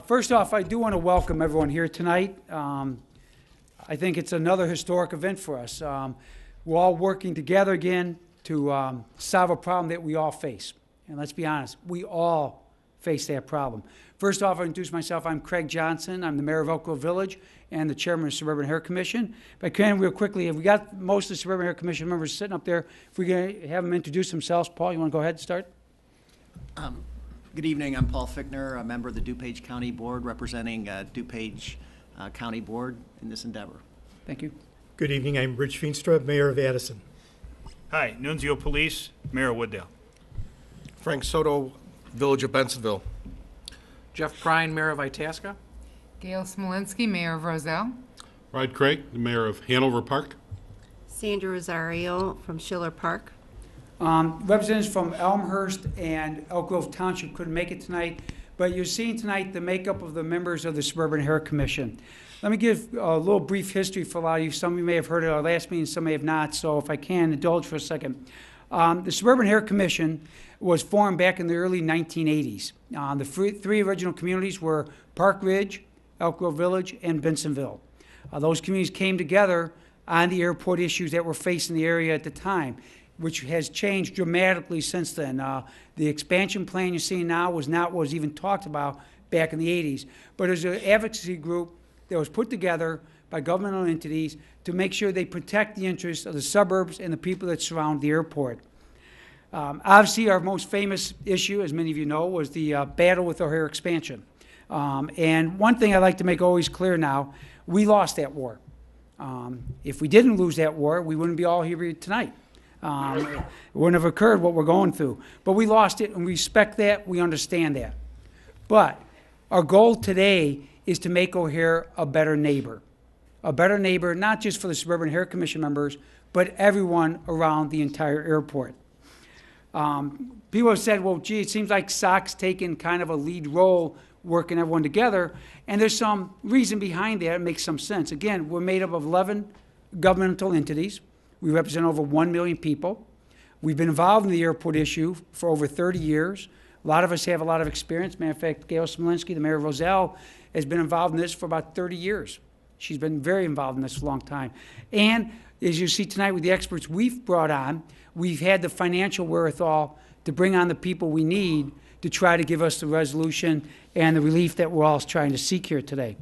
First off, I do want to welcome everyone here tonight. I think it's another historic event for us. We're all working together again to solve a problem that we all face. And let's be honest, we all face that problem. First off, I'll introduce myself. I'm Craig Johnson. I'm the mayor of Elk Grove Village and the chairman of the Suburban Hair Commission. If I can, real quickly, if we got most of the Suburban Hair Commission members sitting up there, if we can have them introduce themselves. Paul, you want to go ahead and start? Good evening. I'm Paul Fickner, a member of the DuPage County Board, representing DuPage County Board in this endeavor. Thank you. Good evening. I'm Rich Feenstra, Mayor of Addison. Hi, Nunzio Police, Mayor of Wooddale. Frank Soto, Village of Bensonville. Jeff Prine, Mayor of Itasca. Gail Smolinski, Mayor of Roselle. Rod Craig, the mayor of Hanover Park. Sandra Rosario from Schiller Park. Representatives from Elmhurst and Elk Grove Township couldn't make it tonight, but you're seeing tonight the makeup of the members of the Suburban Hair Commission. Let me give a little brief history for a lot of you. Some of you may have heard it at our last meeting, some may have not, so if I can indulge for a second. The Suburban Hair Commission was formed back in the early 1980s. The three original communities were Park Ridge, Elk Grove Village, and Bensonville. Those communities came together on the airport issues that were facing the area at the time, which has changed dramatically since then. The expansion plan you're seeing now was not what was even talked about back in the 80s. But there's an advocacy group that was put together by governmental entities to make sure they protect the interests of the suburbs and the people that surround the airport. Obviously, our most famous issue, as many of you know, was the battle with O'Hare expansion. And one thing I'd like to make always clear now, we lost that war. If we didn't lose that war, we wouldn't be all here tonight. It wouldn't have occurred what we're going through. But we lost it, and we respect that. We understand that. But our goal today is to make O'Hare a better neighbor. A better neighbor, not just for the Suburban Hair Commission members, but everyone around the entire airport. People have said, well, gee, it seems like SOC's taken kind of a lead role working everyone together, and there's some reason behind that. It makes some sense. Again, we're made up of 11 governmental entities. We represent over 1 million people. We've been involved in the airport issue for over 30 years. A lot of us have a lot of experience. Matter of fact, Gail Smolinski, the mayor of Roselle, has been involved in this for about 30 years. She's been very involved in this for a long time. And as you see tonight with the experts we've brought on, we've had the financial wherewithal to bring on the people we need to try to give us the resolution and the relief that we're all trying to seek here today.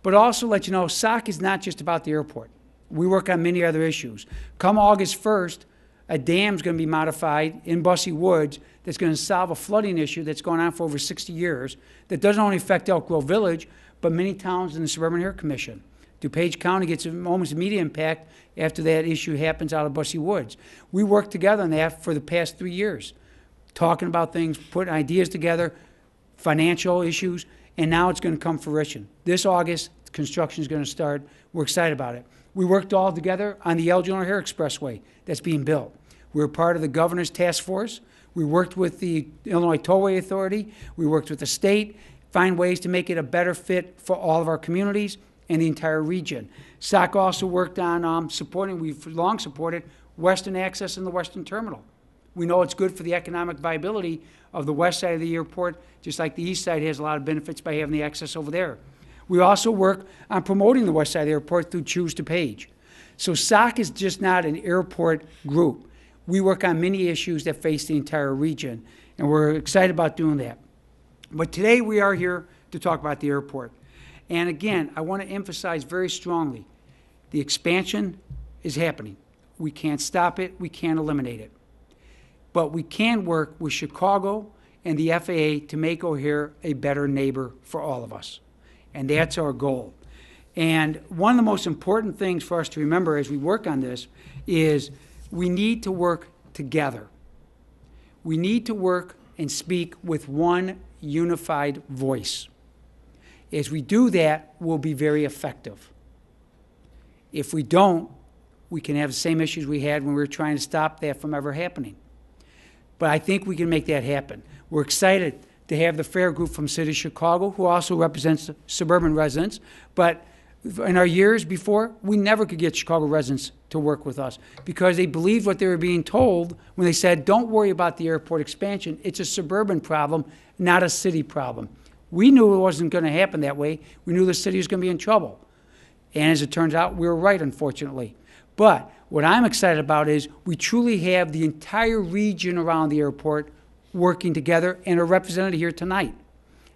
But also let you know, SOC is not just about the airport. We work on many other issues. Come August 1st, a dam's going to be modified in Bussey Woods that's going to solve a flooding issue that's going on for over 60 years that doesn't only affect Elk Grove Village, but many towns in the Suburban Hair Commission. DuPage County gets almost immediate impact after that issue happens out of Bussey Woods. We worked together on that for the past 3 years, talking about things, putting ideas together, financial issues, and now it's going to come fruition. This August, construction is going to start. We're excited about it. We worked all together on the Elgin O'Hare Expressway that's being built. We were part of the governor's task force. We worked with the Illinois Tollway Authority. We worked with the state, find ways to make it a better fit for all of our communities and the entire region. SOC also worked on we've long supported Western access in the Western Terminal. We know it's good for the economic viability of the west side of the airport, just like the east side has a lot of benefits by having the access over there. We also work on promoting the west side of the airport through Choose DuPage. So SOC is just not an airport group. We work on many issues that face the entire region, and we're excited about doing that. But today we are here to talk about the airport. And again, I want to emphasize very strongly, the expansion is happening. We can't stop it. We can't eliminate it. But we can work with Chicago and the FAA to make O'Hare a better neighbor for all of us. And that's our goal. And one of the most important things for us to remember as we work on this is we need to work together. We need to work and speak with one unified voice. As we do that, we'll be very effective. If we don't, we can have the same issues we had when we were trying to stop that from ever happening. But I think we can make that happen. We're excited to have the fair group from City of Chicago, who also represents suburban residents. But in our years before, we never could get Chicago residents to work with us because they believed what they were being told when they said, don't worry about the airport expansion. It's a suburban problem, not a city problem. We knew it wasn't going to happen that way. We knew the city was going to be in trouble. And as it turns out, we were right, unfortunately. But what I'm excited about is we truly have the entire region around the airport working together and are represented here tonight.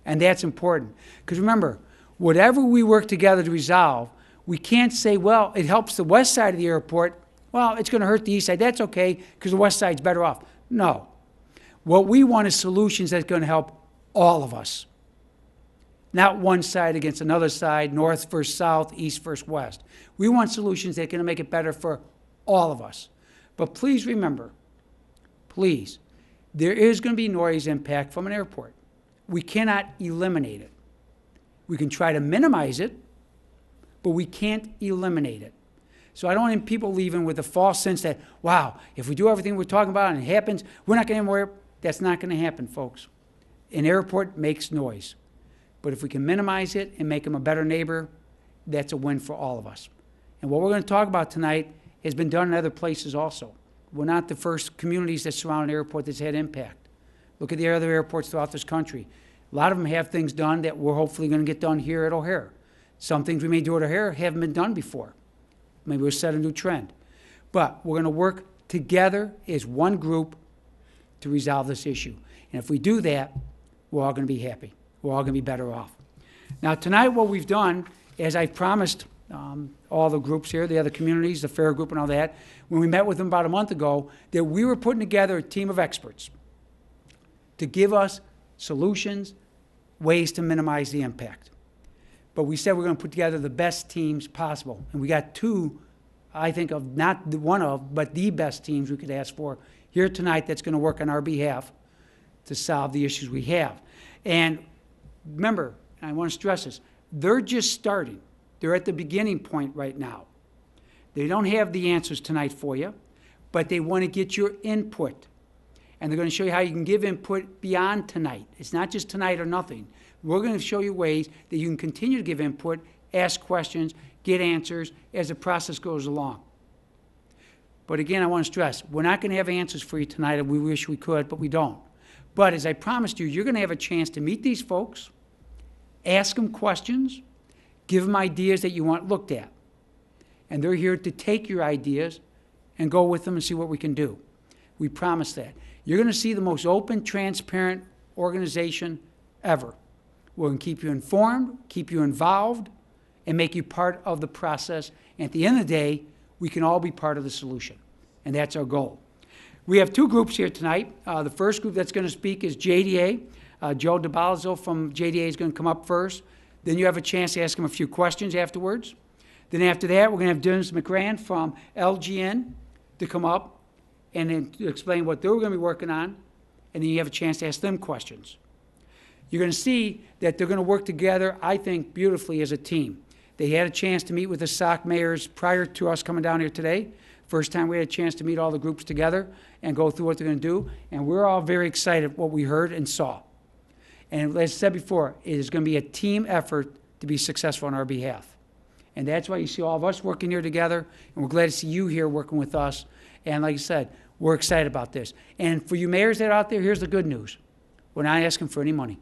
And that's important. Because remember, whatever we work together to resolve, we can't say, well, it helps the west side of the airport. Well, it's going to hurt the east side. That's okay, because the west side's better off. No. What we want is solutions that's going to help all of us. Not one side against another side, north versus south, east versus west. We want solutions that are going to make it better for all of us. But please remember, please, there is going to be noise impact from an airport. We cannot eliminate it. We can try to minimize it, but we can't eliminate it. So I don't want people leaving with a false sense that, wow, if we do everything we're talking about and it happens, we're not going to have more. That's not going to happen, folks. An airport makes noise. But if we can minimize it and make them a better neighbor, that's a win for all of us. And what we're going to talk about tonight has been done in other places also. We're not the first communities that surround an airport that's had impact. Look at the other airports throughout this country. A lot of them have things done that we're hopefully going to get done here at O'Hare. Some things we may do at O'Hare haven't been done before. Maybe we'll set a new trend. But we're going to work together as one group to resolve this issue. And if we do that, we're all going to be happy. We're all going to be better off. Now, tonight what we've done, as I promised all the groups here, the other communities, the fair group and all that, when we met with them about a month ago, that we were putting together a team of experts to give us solutions, ways to minimize the impact. But we said we're going to put together the best teams possible. And we got two, I think, of not one of, but the best teams we could ask for here tonight that's going to work on our behalf to solve the issues we have. And remember, and I want to stress this, they're just starting. They're at the beginning point right now. They don't have the answers tonight for you, but they want to get your input. And they're going to show you how you can give input beyond tonight. It's not just tonight or nothing. We're going to show you ways that you can continue to give input, ask questions, get answers as the process goes along. But again, I want to stress, we're not going to have answers for you tonight, and we wish we could, but we don't. But as I promised you, you're going to have a chance to meet these folks, ask them questions, give them ideas that you want looked at. And they're here to take your ideas and go with them and see what we can do. We promise that. You're going to see the most open, transparent organization ever. We're going to keep you informed, keep you involved, and make you part of the process. And at the end of the day, we can all be part of the solution. And that's our goal. We have two groups here tonight. The first group that's going to speak is JDA. Joe DiBalzo from JDA is going to come up first. Then you have a chance to ask him a few questions afterwards. Then after that, we're going to have Dennis McGran from LGN to come up and then to explain what they're going to be working on. And then you have a chance to ask them questions. You're going to see that they're going to work together, I think, beautifully as a team. They had a chance to meet with the SOC mayors prior to us coming down here today. First time we had a chance to meet all the groups together and go through what they're going to do. And we're all very excited what we heard and saw. And as I said before, it is going to be a team effort to be successful on our behalf. And that's why you see all of us working here together, and we're glad to see you here working with us. And like I said, we're excited about this. And for you mayors that are out there, here's the good news. We're not asking for any money.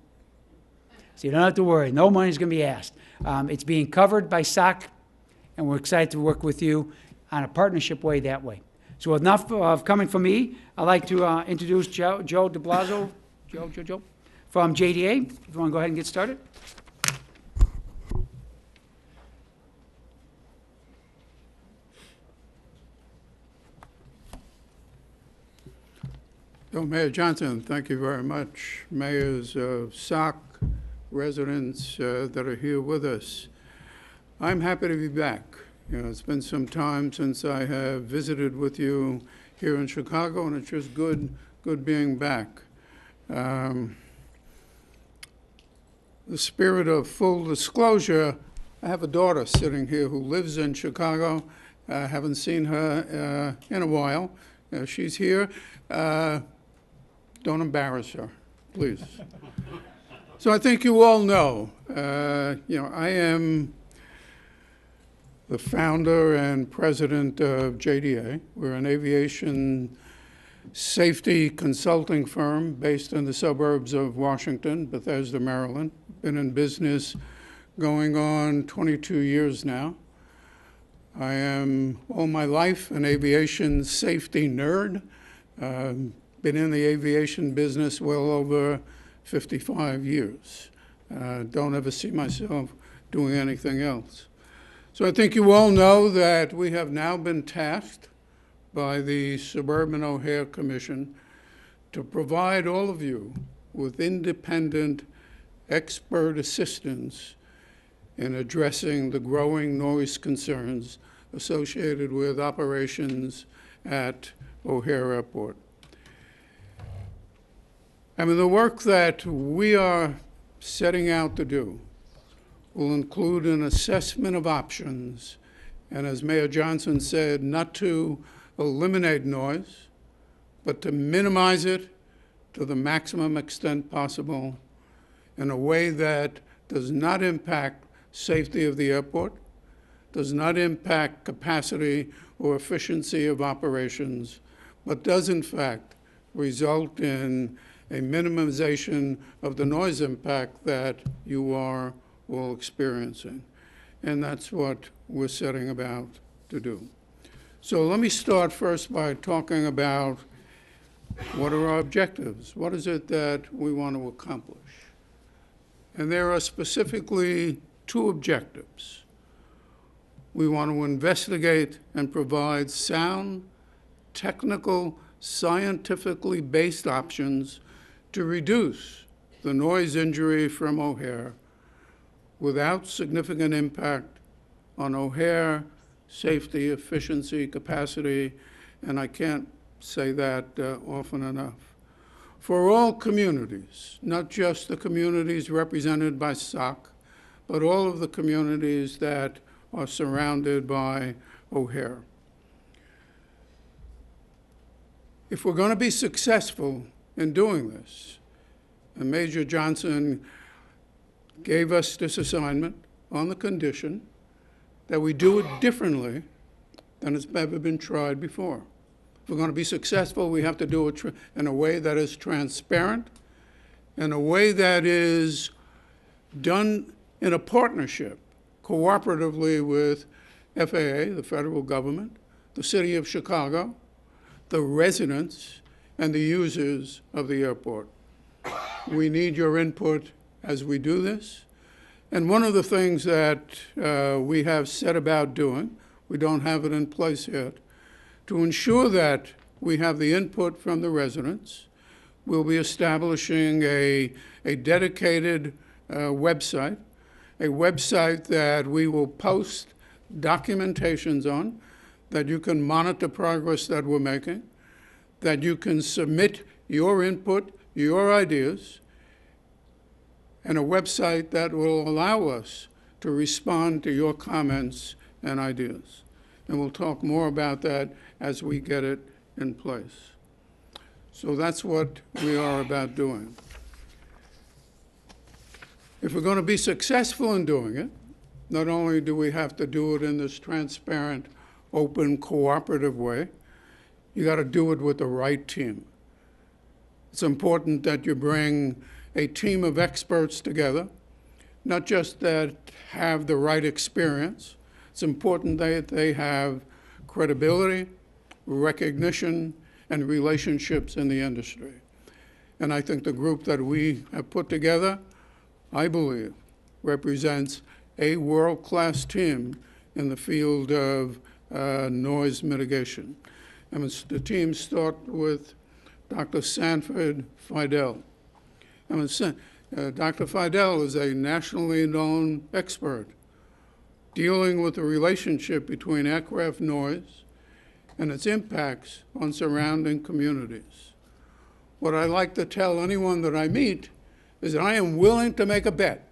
So you don't have to worry. No money is going to be asked. It's being covered by SOC, and we're excited to work with you on a partnership way that way. So enough of coming from me. I'd like to introduce Joe DiBalzo, Joe, from JDA. If you want to go ahead and get started. So, Mayor Johnson, thank you very much. Mayors of SOC, residents that are here with us. I'm happy to be back. You know, it's been some time since I have visited with you here in Chicago, and it's just good being back. The spirit of full disclosure, I have a daughter sitting here who lives in Chicago. I haven't seen her in a while. She's here. Don't embarrass her, please. So I think you all know, I am the founder and president of JDA. We're an aviation safety consulting firm based in the suburbs of Washington, Bethesda, Maryland. been in business going on 22 years now. I am all my life an aviation safety nerd. Been in the aviation business well over 55 years. Don't ever see myself doing anything else. So I think you all know that we have now been tasked by the Suburban O'Hare Commission to provide all of you with independent expert assistance in addressing the growing noise concerns associated with operations at O'Hare Airport. I mean, the work that we are setting out to do will include an assessment of options, and as Mayor Johnson said, not to eliminate noise, but to minimize it to the maximum extent possible in a way that does not impact safety of the airport, does not impact capacity or efficiency of operations, but does in fact result in a minimization of the noise impact that you are all experiencing. And that's what we're setting about to do. So let me start first by talking about what are our objectives? What is it that we want to accomplish? And there are specifically two objectives. We want to investigate and provide sound, technical, scientifically based options to reduce the noise injury from O'Hare without significant impact on O'Hare safety, efficiency, capacity, and I can't say that often enough. For all communities, not just the communities represented by SOC, but all of the communities that are surrounded by O'Hare. If we're going to be successful in doing this, and Major Johnson gave us this assignment on the condition that we do it differently than it's ever been tried before. If we're going to be successful, we have to do it in a way that is transparent, in a way that is done in a partnership, cooperatively with FAA, the federal government, the city of Chicago, the residents, and the users of the airport. We need your input as we do this. And one of the things that we have set about doing, we don't have it in place yet, to ensure that we have the input from the residents, we'll be establishing a dedicated website, a website that we will post documentations on, that you can monitor progress that we're making, that you can submit your input, your ideas, and a website that will allow us to respond to your comments and ideas. And we'll talk more about that as we get it in place. So that's what we are about doing. If we're going to be successful in doing it, not only do we have to do it in this transparent, open, cooperative way, you got to do it with the right team. It's important that you bring a team of experts together, not just that have the right experience. It's important that they have credibility, recognition, and relationships in the industry. And I think the group that we have put together, I believe, represents a world-class team in the field of noise mitigation. And the team start with Dr. Sanford Fidel. Dr. Fidel is a nationally known expert dealing with the relationship between aircraft noise and its impacts on surrounding communities. What I like to tell anyone that I meet is that I am willing to make a bet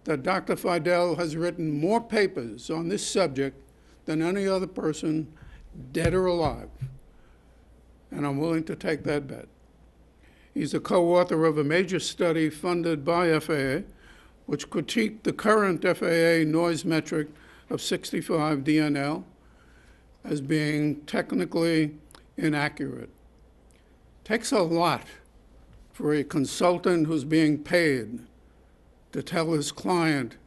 that Dr. Fidel has written more papers on this subject than any other person, dead or alive. And I'm willing to take that bet. He's a co-author of a major study funded by FAA, which critiqued the current FAA noise metric of 65 dNL as being technically inaccurate. Takes a lot for a consultant who's being paid to tell his client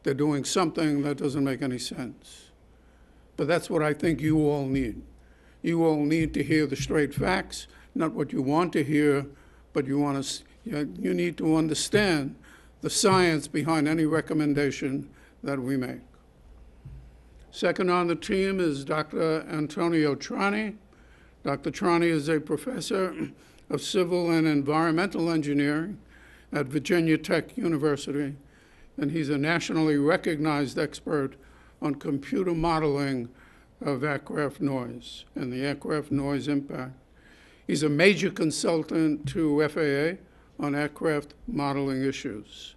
they're doing something that doesn't make any sense. But that's what I think you all need. You all need to hear the straight facts, not what you want to hear, but you need to understand the science behind any recommendation that we make. Second on the team is Dr. Antonio Trani. Dr. Trani is a professor of civil and environmental engineering at Virginia Tech University, and he's a nationally recognized expert on computer modeling of aircraft noise and the aircraft noise impact. He's a major consultant to FAA on aircraft modeling issues.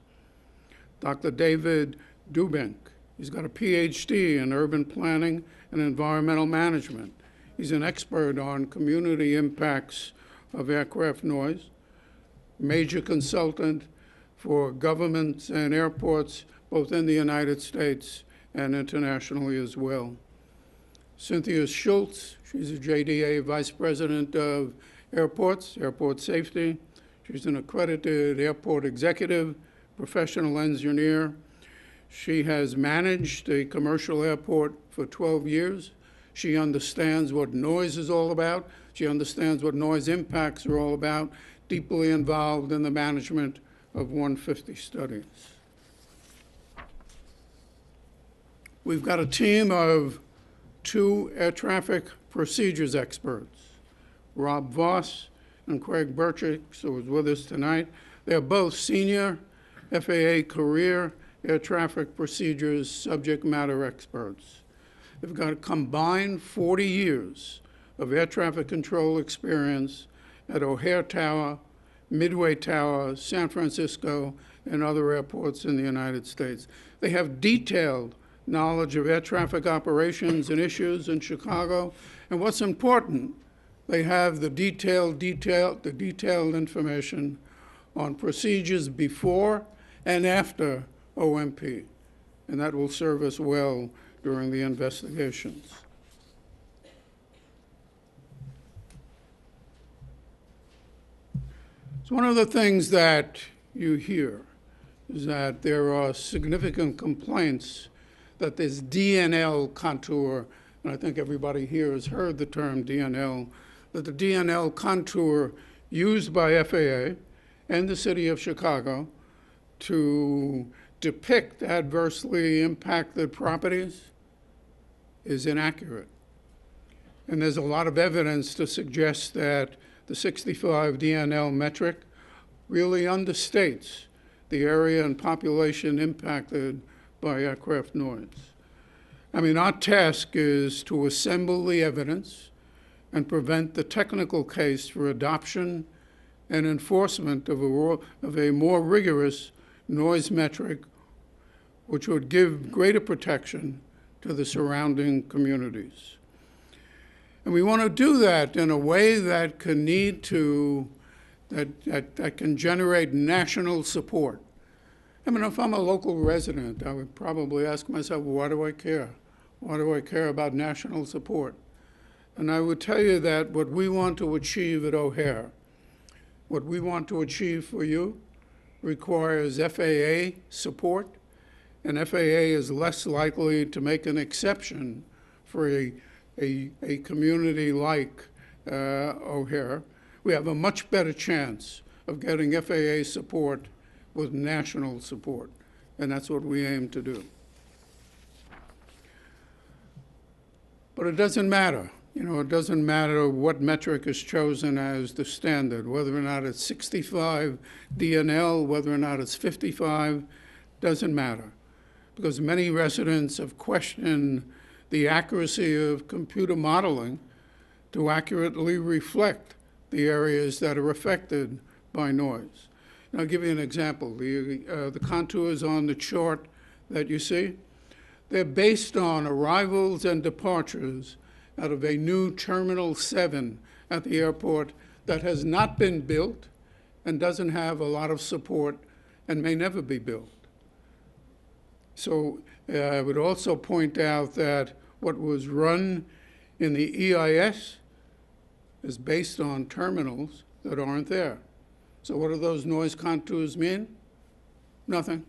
Dr. David Dubink, he's got a PhD in urban planning and environmental management. He's an expert on community impacts of aircraft noise, major consultant for governments and airports, both in the United States and internationally as well. Cynthia Schultz, she's a JDA Vice President of Airports, Airport Safety. She's an accredited airport executive, professional engineer. She has managed a commercial airport for 12 years. She understands what noise is all about. She understands what noise impacts are all about, deeply involved in the management of 150 studies. We've got a team of 2 air traffic procedures experts, Rob Voss and Craig Burchick, who is with us tonight. They're both senior FAA career air traffic procedures subject matter experts. They've got a combined 40 years of air traffic control experience at O'Hare Tower, Midway Tower, San Francisco, and other airports in the United States. They have detailed knowledge of air traffic operations and issues in Chicago, and what's important, they have the detailed information on procedures before and after OMP, and that will serve us well during the investigations. So one of the things that you hear is that there are significant complaints that this DNL contour, and I think everybody here has heard the term DNL, that the DNL contour used by FAA and the city of Chicago to depict adversely impacted properties is inaccurate. And there's a lot of evidence to suggest that the 65 DNL metric really understates the area and population impacted by aircraft noise. I mean, our task is to assemble the evidence and prevent the technical case for adoption and enforcement of a more rigorous noise metric, which would give greater protection to the surrounding communities. And we want to do that in a way that can that can generate national support. I mean, if I'm a local resident, I would probably ask myself, well, why do I care? Why do I care about national support? And I would tell you that what we want to achieve at O'Hare, what we want to achieve for you, requires FAA support, and FAA is less likely to make an exception for a community like O'Hare. We have a much better chance of getting FAA support with national support, and that's what we aim to do. But it doesn't matter. You know, it doesn't matter what metric is chosen as the standard, whether or not it's 65 DNL, whether or not it's 55, doesn't matter. Because many residents have questioned the accuracy of computer modeling to accurately reflect the areas that are affected by noise. And I'll give you an example. The contours on the chart that you see, they're based on arrivals and departures out of a new Terminal 7 at the airport that has not been built and doesn't have a lot of support and may never be built. So I would also point out that what was run in the EIS is based on terminals that aren't there. So what do those noise contours mean? Nothing.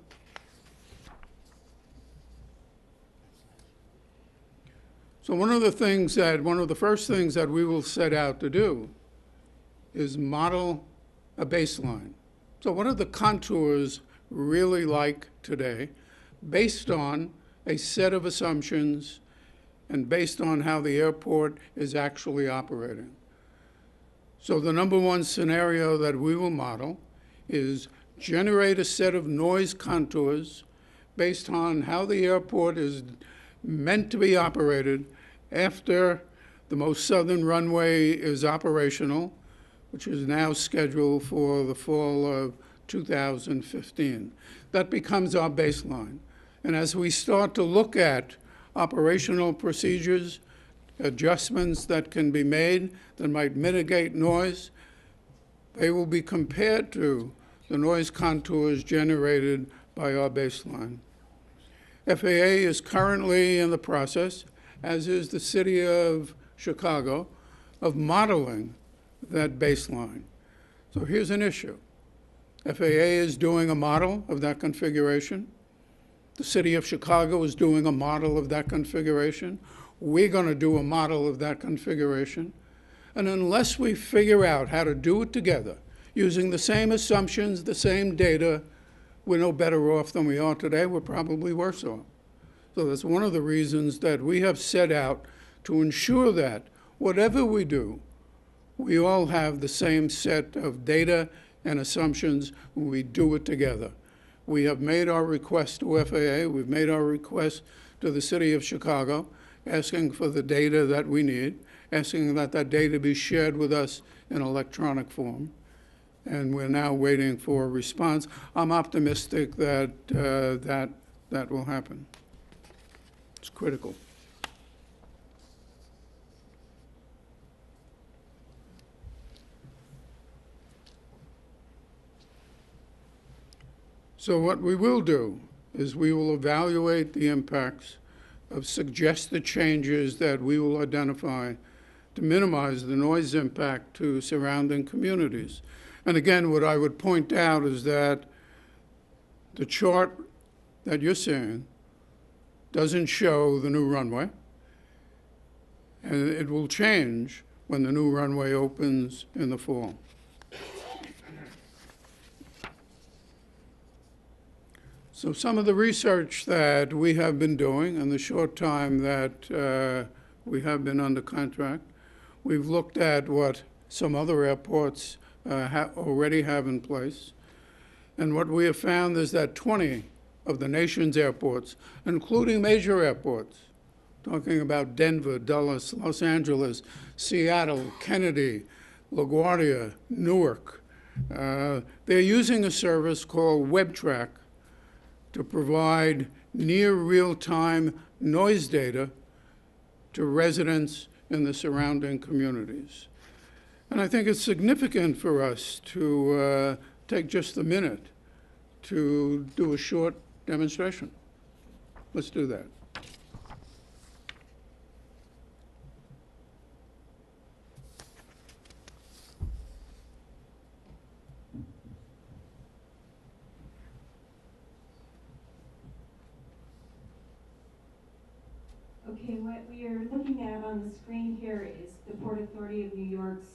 So one of the first things that we will set out to do is model a baseline. So what are the contours really like today, based on a set of assumptions and based on how the airport is actually operating? So the number one scenario that we will model is generate a set of noise contours based on how the airport is meant to be operated after the most southern runway is operational, which is now scheduled for the fall of 2015. That becomes our baseline. And as we start to look at operational procedures, adjustments that can be made that might mitigate noise, they will be compared to the noise contours generated by our baseline. FAA is currently in the process, as is the city of Chicago, of modeling that baseline. So here's an issue. FAA is doing a model of that configuration. The city of Chicago is doing a model of that configuration. We're going to do a model of that configuration. And unless we figure out how to do it together, using the same assumptions, the same data, we're no better off than we are today. We're probably worse off. So that's one of the reasons that we have set out to ensure that whatever we do, we all have the same set of data and assumptions when we do it together. We have made our request to FAA. We've made our request to the city of Chicago, asking for the data that we need, asking that that data be shared with us in electronic form. And we're now waiting for a response. I'm optimistic that that will happen. It's critical. So what we will do is we will evaluate the impacts of suggested changes that we will identify to minimize the noise impact to surrounding communities. And again, what I would point out is that the chart that you're seeing doesn't show the new runway, and it will change when the new runway opens in the fall. So some of the research that we have been doing in the short time that we have been under contract, we've looked at what some other airports already have in place. And what we have found is that 20 of the nation's airports, including major airports, talking about Denver, Dulles, Los Angeles, Seattle, Kennedy, LaGuardia, Newark, they're using a service called WebTrack to provide near real-time noise data to residents in the surrounding communities. And I think it's significant for us to take just a minute to do a short demonstration. Let's do that. Okay, what we are looking at on the screen here is the Port Authority of New York's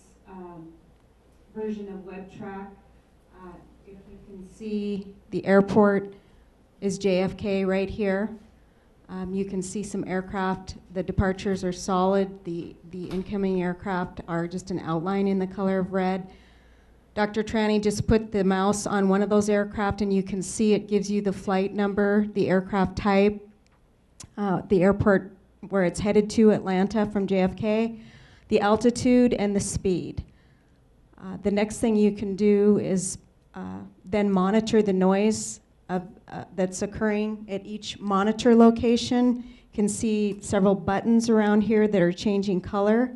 version of WebTrack. If you can see, the airport is JFK right here. You can see some aircraft. The departures are solid. The incoming aircraft are just an outline in the color of red. Dr. Tranny just put the mouse on one of those aircraft, and you can see it gives you the flight number, the aircraft type, the airport where it's headed to, Atlanta from JFK, the altitude, and the speed. The next thing you can do is then monitor the noise that's occurring at each monitor location. You can see several buttons around here that are changing color.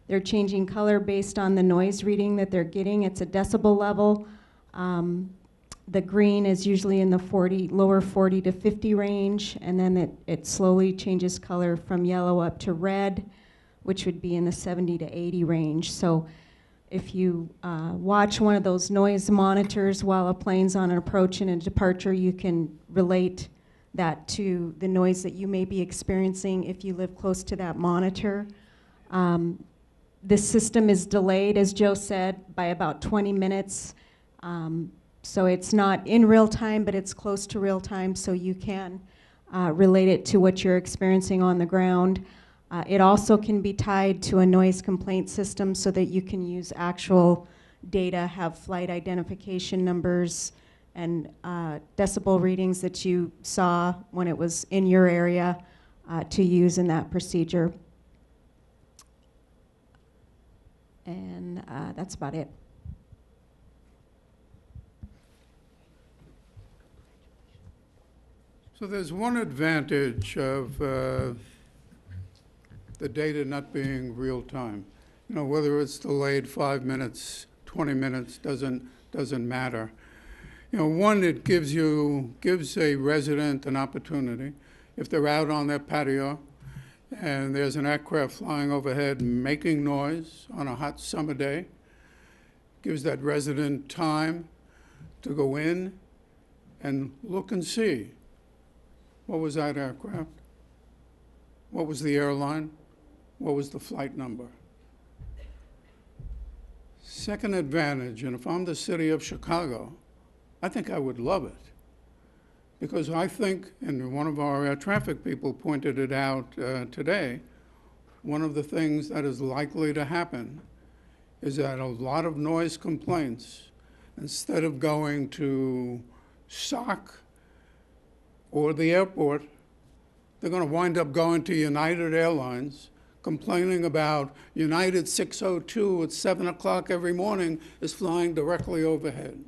They're changing color based on the noise reading that they're getting. It's a decibel level. The green is usually in the lower 40 to 50 range, and then it slowly changes color from yellow up to red, which would be in the 70 to 80 range. So if you watch one of those noise monitors while a plane's on an approach and a departure, you can relate that to the noise that you may be experiencing if you live close to that monitor. This system is delayed, as Joe said, by about 20 minutes. So it's not in real time, but it's close to real time, so you can relate it to what you're experiencing on the ground. It also can be tied to a noise complaint system so that you can use actual data, have flight identification numbers, and decibel readings that you saw when it was in your area to use in that procedure. And that's about it. So there's one advantage of the data not being real time. You know, whether it's delayed 5 minutes, 20 minutes, doesn't matter. You know, one, it gives a resident an opportunity, if they're out on their patio and there's an aircraft flying overhead making noise on a hot summer day, gives that resident time to go in and look and see, what was that aircraft? What was the airline? What was the flight number? Second advantage, and if I'm the city of Chicago, I think I would love it. Because I think, and one of our traffic people pointed it out today, one of the things that is likely to happen is that a lot of noise complaints, instead of going to SOC or the airport, they're going to wind up going to United Airlines, complaining about United 602 at 7 o'clock every morning is flying directly overhead.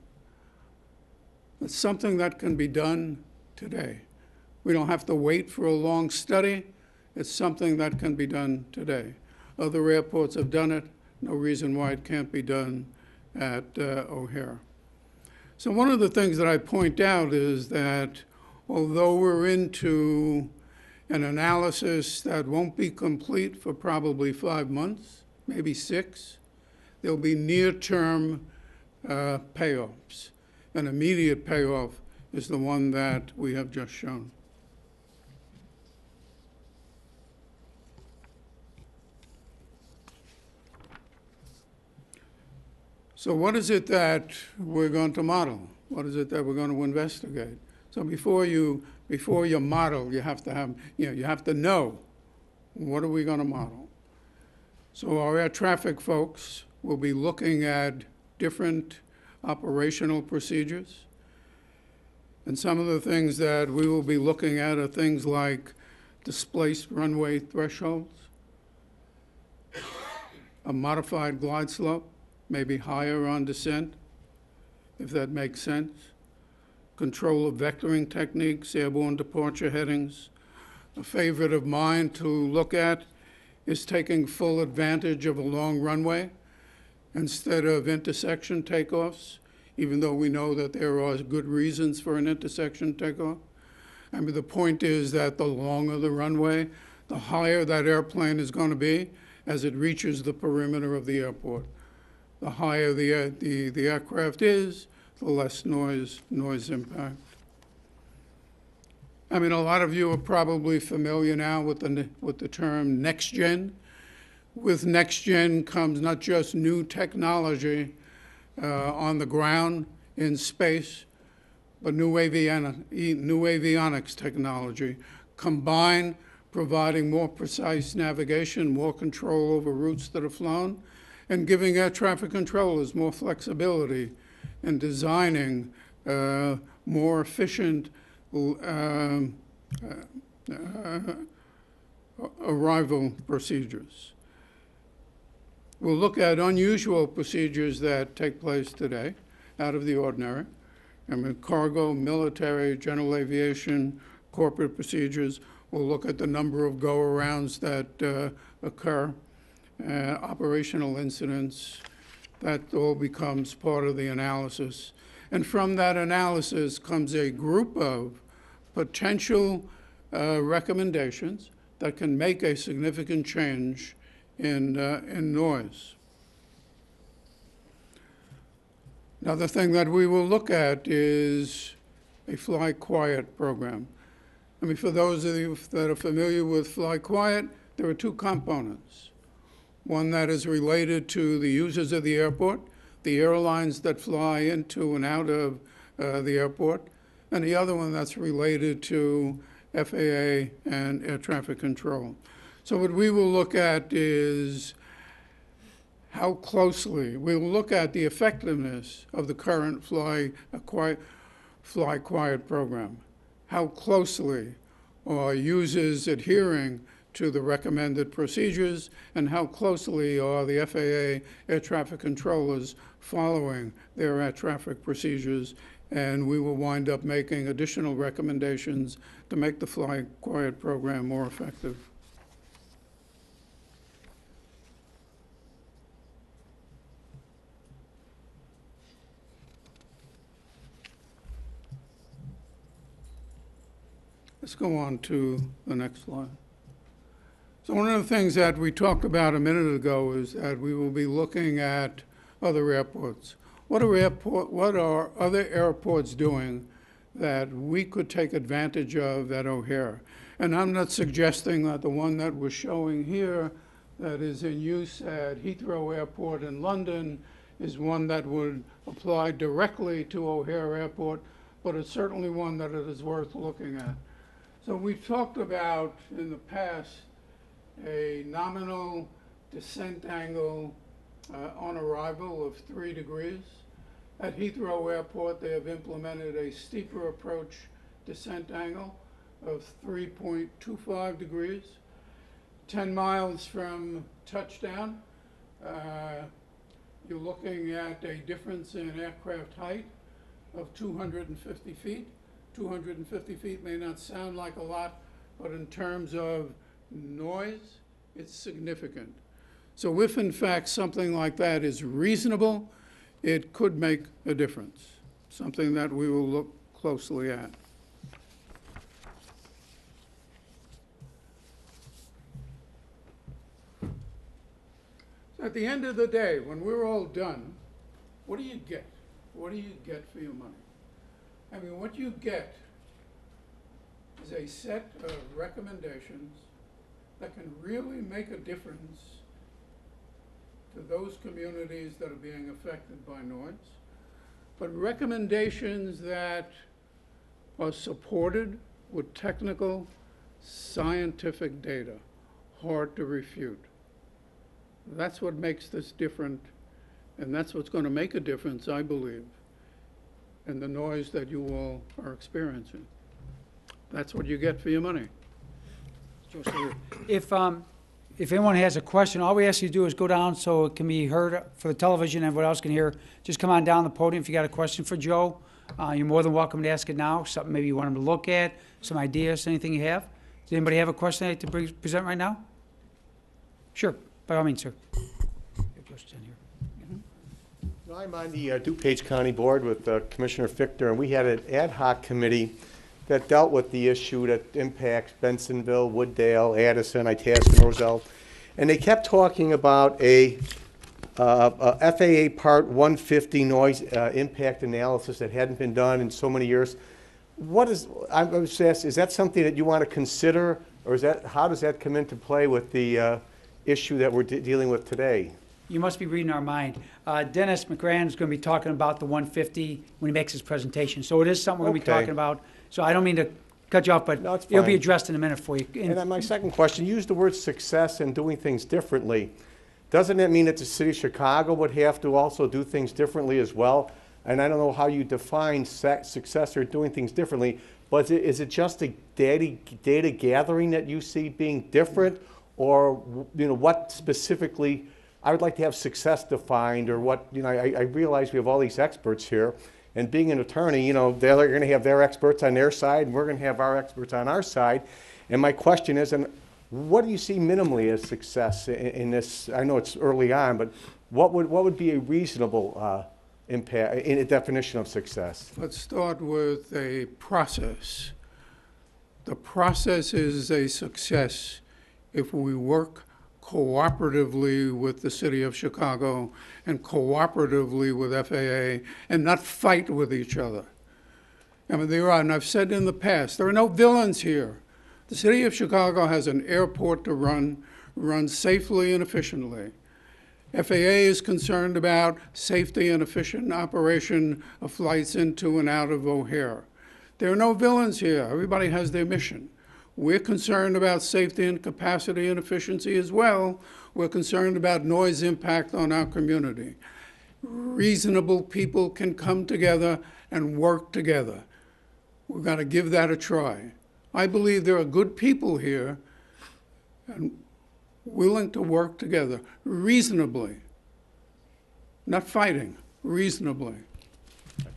It's something that can be done today. We don't have to wait for a long study. It's something that can be done today. Other airports have done it. No reason why it can't be done at O'Hare. So one of the things that I point out is that although we're into an analysis that won't be complete for probably 5 months, maybe 6, there'll be near-term payoffs. An immediate payoff is the one that we have just shown. So what is it that we're going to model? What is it that we're going to investigate? So before you model, you have to have, you have to know, what are we going to model? So our air traffic folks will be looking at different operational procedures. And some of the things that we will be looking at are things like displaced runway thresholds, a modified glide slope, maybe higher on descent, if that makes sense, control of vectoring techniques, airborne departure headings. A favorite of mine to look at is taking full advantage of a long runway instead of intersection takeoffs, even though we know that there are good reasons for an intersection takeoff. I mean, the point is that the longer the runway, the higher that airplane is going to be as it reaches the perimeter of the airport. The higher the aircraft is, the less noise impact. I mean, a lot of you are probably familiar now with the term next gen. With next gen comes not just new technology on the ground in space, but new avionics technology, combined providing more precise navigation, more control over routes that are flown, and giving air traffic controllers more flexibility in designing more efficient arrival procedures. We'll look at unusual procedures that take place today, out of the ordinary. I mean, cargo, military, general aviation, corporate procedures. We'll look at the number of go-arounds that occur, operational incidents. That all becomes part of the analysis. And from that analysis comes a group of potential recommendations that can make a significant change in noise. Another thing that we will look at is a fly quiet program. I mean, for those of you that are familiar with Fly Quiet, there are two components. One that is related to the users of the airport, the airlines that fly into and out of the airport, and the other one that's related to FAA and air traffic control. So what we will look at is how closely, we will look at the effectiveness of the current Fly Quiet program. How closely are users adhering to the recommended procedures, and how closely are the FAA air traffic controllers following their air traffic procedures. And we will wind up making additional recommendations to make the Fly Quiet program more effective. Let's go on to the next slide. So one of the things that we talked about a minute ago is that we will be looking at other airports. What are other airports doing that we could take advantage of at O'Hare? And I'm not suggesting that the one that we're showing here that is in use at Heathrow Airport in London is one that would apply directly to O'Hare Airport, but it's certainly one that it is worth looking at. So we've talked about in the past a nominal descent angle on arrival of 3 degrees. At Heathrow Airport, they have implemented a steeper approach descent angle of 3.25 degrees. 10 miles from touchdown, you're looking at a difference in aircraft height of 250 feet. 250 feet may not sound like a lot, but in terms of noise, it's significant. So if in fact something like that is reasonable, it could make a difference, something that we will look closely at. So at the end of the day, when we're all done, what do you get? What do you get for your money? I mean, what you get is a set of recommendations that can really make a difference to those communities that are being affected by noise, but recommendations that are supported with technical, scientific data, hard to refute. That's what makes this different, and that's what's going to make a difference, I believe, in the noise that you all are experiencing. That's what you get for your money. If anyone has a question, all we ask you to do is go down so it can be heard for the television and everyone else can hear. Just come on down the podium if you got a question for Joe. You're more than welcome to ask it now, something maybe you want him to look at, some ideas, anything you have. Does anybody have a question they'd like to present right now? Sure, by all means, sir. Your question's in here. I'm on the DuPage County Board with Commissioner Fichtner, and we had an ad hoc committee that dealt with the issue that impacts Bensonville, Wooddale, Addison, Itasca, Roselle. And they kept talking about a FAA Part 150 noise impact analysis that hadn't been done in so many years. I was asked, is that something that you want to consider, or how does that come into play with the issue that we're dealing with today? You must be reading our mind. Dennis McGran is going to be talking about the 150 when he makes his presentation. So it is something we're going to be talking about. So I don't mean to cut you off, but No, it's it'll be fine. addressed in a minute for you. And then my second question, you used the word success and doing things differently. Doesn't that mean that the city of Chicago would have to also do things differently as well? And I don't know how you define success or doing things differently, but is it just a data gathering that you see being different? Or what specifically, I would like to have success defined, or what, I realize we have all these experts here. And being an attorney, they're going to have their experts on their side, and we're going to have our experts on our side. And my question is, what do you see minimally as success in this? I know it's early on, but what would be a reasonable impact in a definition of success? Let's start with a process. The process is a success if we work cooperatively with the city of Chicago and cooperatively with FAA and not fight with each other. I mean, there are, and I've said in the past, there are no villains here. The city of Chicago has an airport to run safely and efficiently. FAA is concerned about safety and efficient operation of flights into and out of O'Hare. There are no villains here. Everybody has their mission. We're concerned about safety and capacity and efficiency as well. We're concerned about noise impact on our community. Reasonable people can come together and work together. We've got to give that a try. I believe there are good people here and willing to work together reasonably, not fighting, reasonably.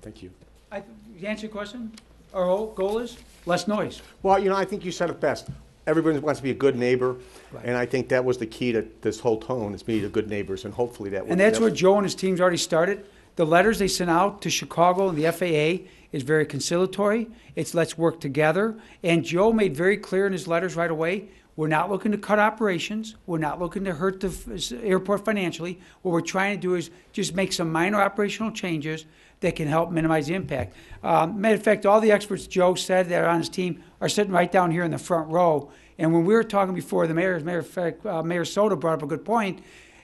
Thank you. To answer your question, our whole goal is less noise. Well, I think you said it best. Everybody wants to be a good neighbor, and I think that was the key to this whole tone, is being good neighbors, and hopefully that will. And that's what Joe and his team's already started. The letters they sent out to Chicago and the FAA is very conciliatory. It's let's work together. And Joe made very clear in his letters right away, we're not looking to cut operations. We're not looking to hurt the airport financially. What we're trying to do is just make some minor operational changes that can help minimize the impact. Matter of fact, all the experts Joe said that are on his team are sitting right down here in the front row. And when we were talking before, the Mayor Soto brought up a good point.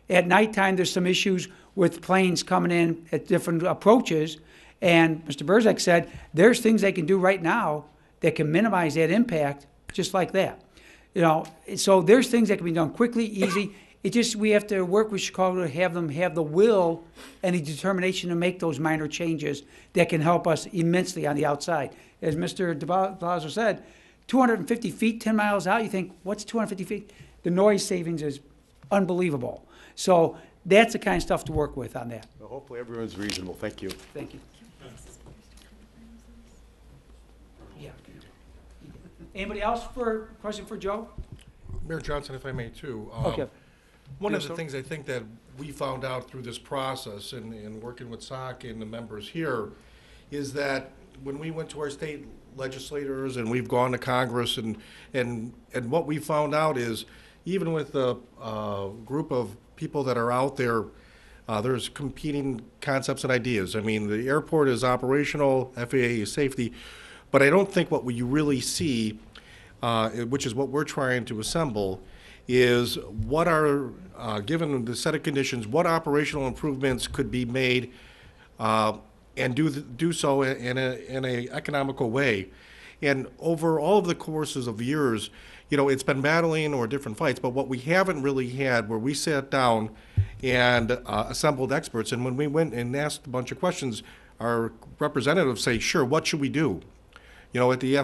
At nighttime, there's some issues with planes coming in at different approaches. And Mr. Burzek said, there's things they can do right now that can minimize that impact just like that. So there's things that can be done quickly, easy. It just, we have to work with Chicago to have them have the will and the determination to make those minor changes that can help us immensely on the outside. As Mr. DeBlazo said, 250 feet, 10 miles out, you think, what's 250 feet? The noise savings is unbelievable. So that's the kind of stuff to work with on that. Well, hopefully everyone's reasonable. Thank you. Thank you. Yeah. Anybody else for a question for Joe? Mayor Johnson, if I may too. Okay. One of Yes, the sir. things I think that we found out through this process and working with SOC and the members here is that when we went to our state legislators and we've gone to Congress and what we found out is even with the group of people that are out there, there's competing concepts and ideas. I mean, the airport is operational, FAA is safety, but I don't think what we really see, which is what we're trying to assemble, is what are, given the set of conditions, what operational improvements could be made and do so in a economical way. And over all of the courses of years, it's been battling or different fights, but what we haven't really had where we sat down and assembled experts, and when we went and asked a bunch of questions, our representatives say, sure, what should we do? At the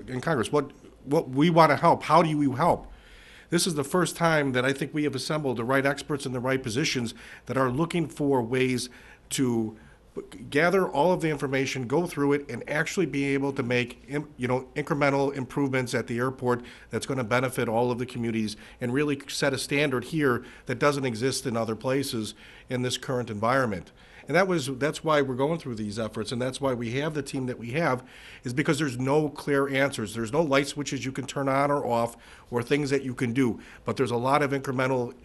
in Congress, what we want to help, how do you help? This is the first time that I think we have assembled the right experts in the right positions that are looking for ways to gather all of the information, go through it, and actually be able to make incremental improvements at the airport that's going to benefit all of the communities and really set a standard here that doesn't exist in other places in this current environment. And that's why we're going through these efforts, and that's why we have the team that we have, is because there's no clear answers. There's no light switches you can turn on or off or things that you can do. But there's a lot of incremental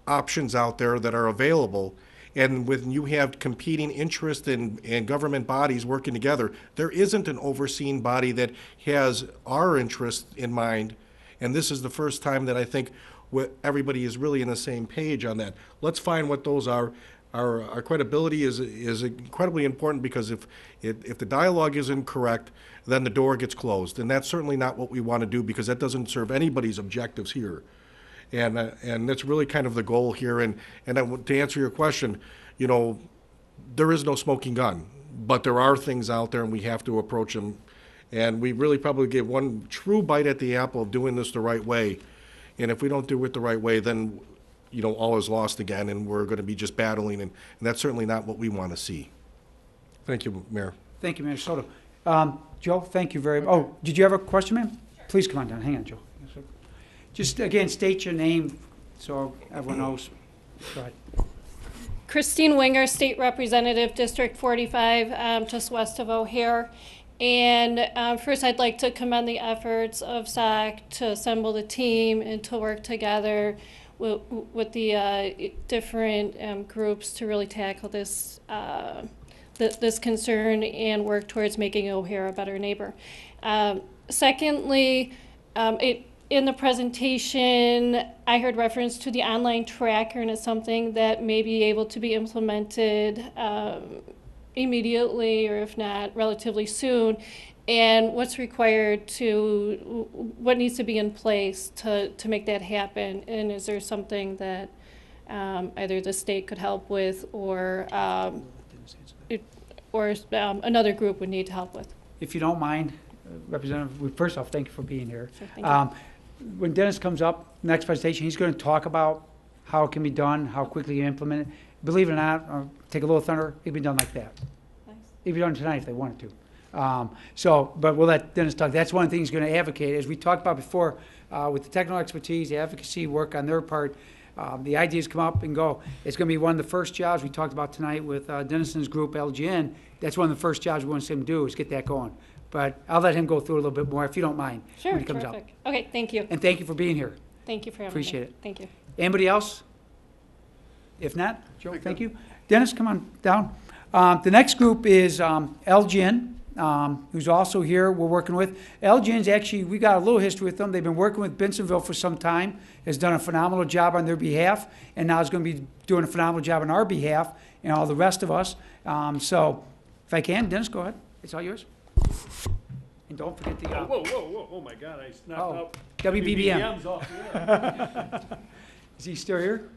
options out there that are available. And when you have competing interests and government bodies working together, there isn't an overseeing body that has our interests in mind. And this is the first time that I think everybody is really on the same page on that. Let's find what those are. Our credibility is incredibly important, because if the dialogue isn't correct, then the door gets closed. And that's certainly not what we want to do, because that doesn't serve anybody's objectives here. And that's really kind of the goal here. And to answer your question, there is no smoking gun, but there are things out there and we have to approach them. And we really probably give one true bite at the apple of doing this the right way. And if we don't do it the right way, then all is lost again, and we're going to be just battling, and that's certainly not what we want to see. Thank you, Mayor. Thank you, Mayor Soto. Joe, thank you very much. Oh, did you have a question, ma'am? Sure. Please come on down. Hang on, Joe. Just, again, state your name so everyone knows. Go ahead. Christine Winger, State Representative, District 45, just west of O'Hare. And first, I'd like to commend the efforts of SOC to assemble the team and to work together with the different groups to really tackle this this concern and work towards making O'Hare a better neighbor. Secondly, in the presentation, I heard reference to the online tracker, and it's something that may be able to be implemented immediately, or if not, relatively soon. And what's required what needs to be in place to make that happen? And is there something that either the state could help with, or another group would need to help with? If you don't mind, Representative, first off, thank you for being here. Sure, thank you. When Dennis comes up, next presentation, he's going to talk about how it can be done, how quickly you implement it. Believe it or not, take a little thunder, it'd be done like that. Nice. It'd be done tonight if they wanted to. But we'll let Dennis talk. That's one thing he's going to advocate. As we talked about before, with the technical expertise, the advocacy work on their part, the ideas come up and go. It's going to be one of the first jobs we talked about tonight with Dennison's group, LGN. That's one of the first jobs we want to see him do, is get that going. But I'll let him go through it a little bit more, if you don't mind, Sure, when he comes terrific. up. Okay, thank you. And thank you for being here. Thank you for having me. Appreciate it. Thank you. Anybody else? If not, Joe, thank you. Dennis, come on down. The next group is LGN, who's also here we're working with. LGN's actually, we got a little history with them. They've been working with Bensenville for some time, has done a phenomenal job on their behalf, and now is going to be doing a phenomenal job on our behalf and all the rest of us. So if I can, Dennis, go ahead. It's all yours. And don't forget the... Whoa, oh my God, I snapped out. WBBM. WBBM's off the air. Is he still here?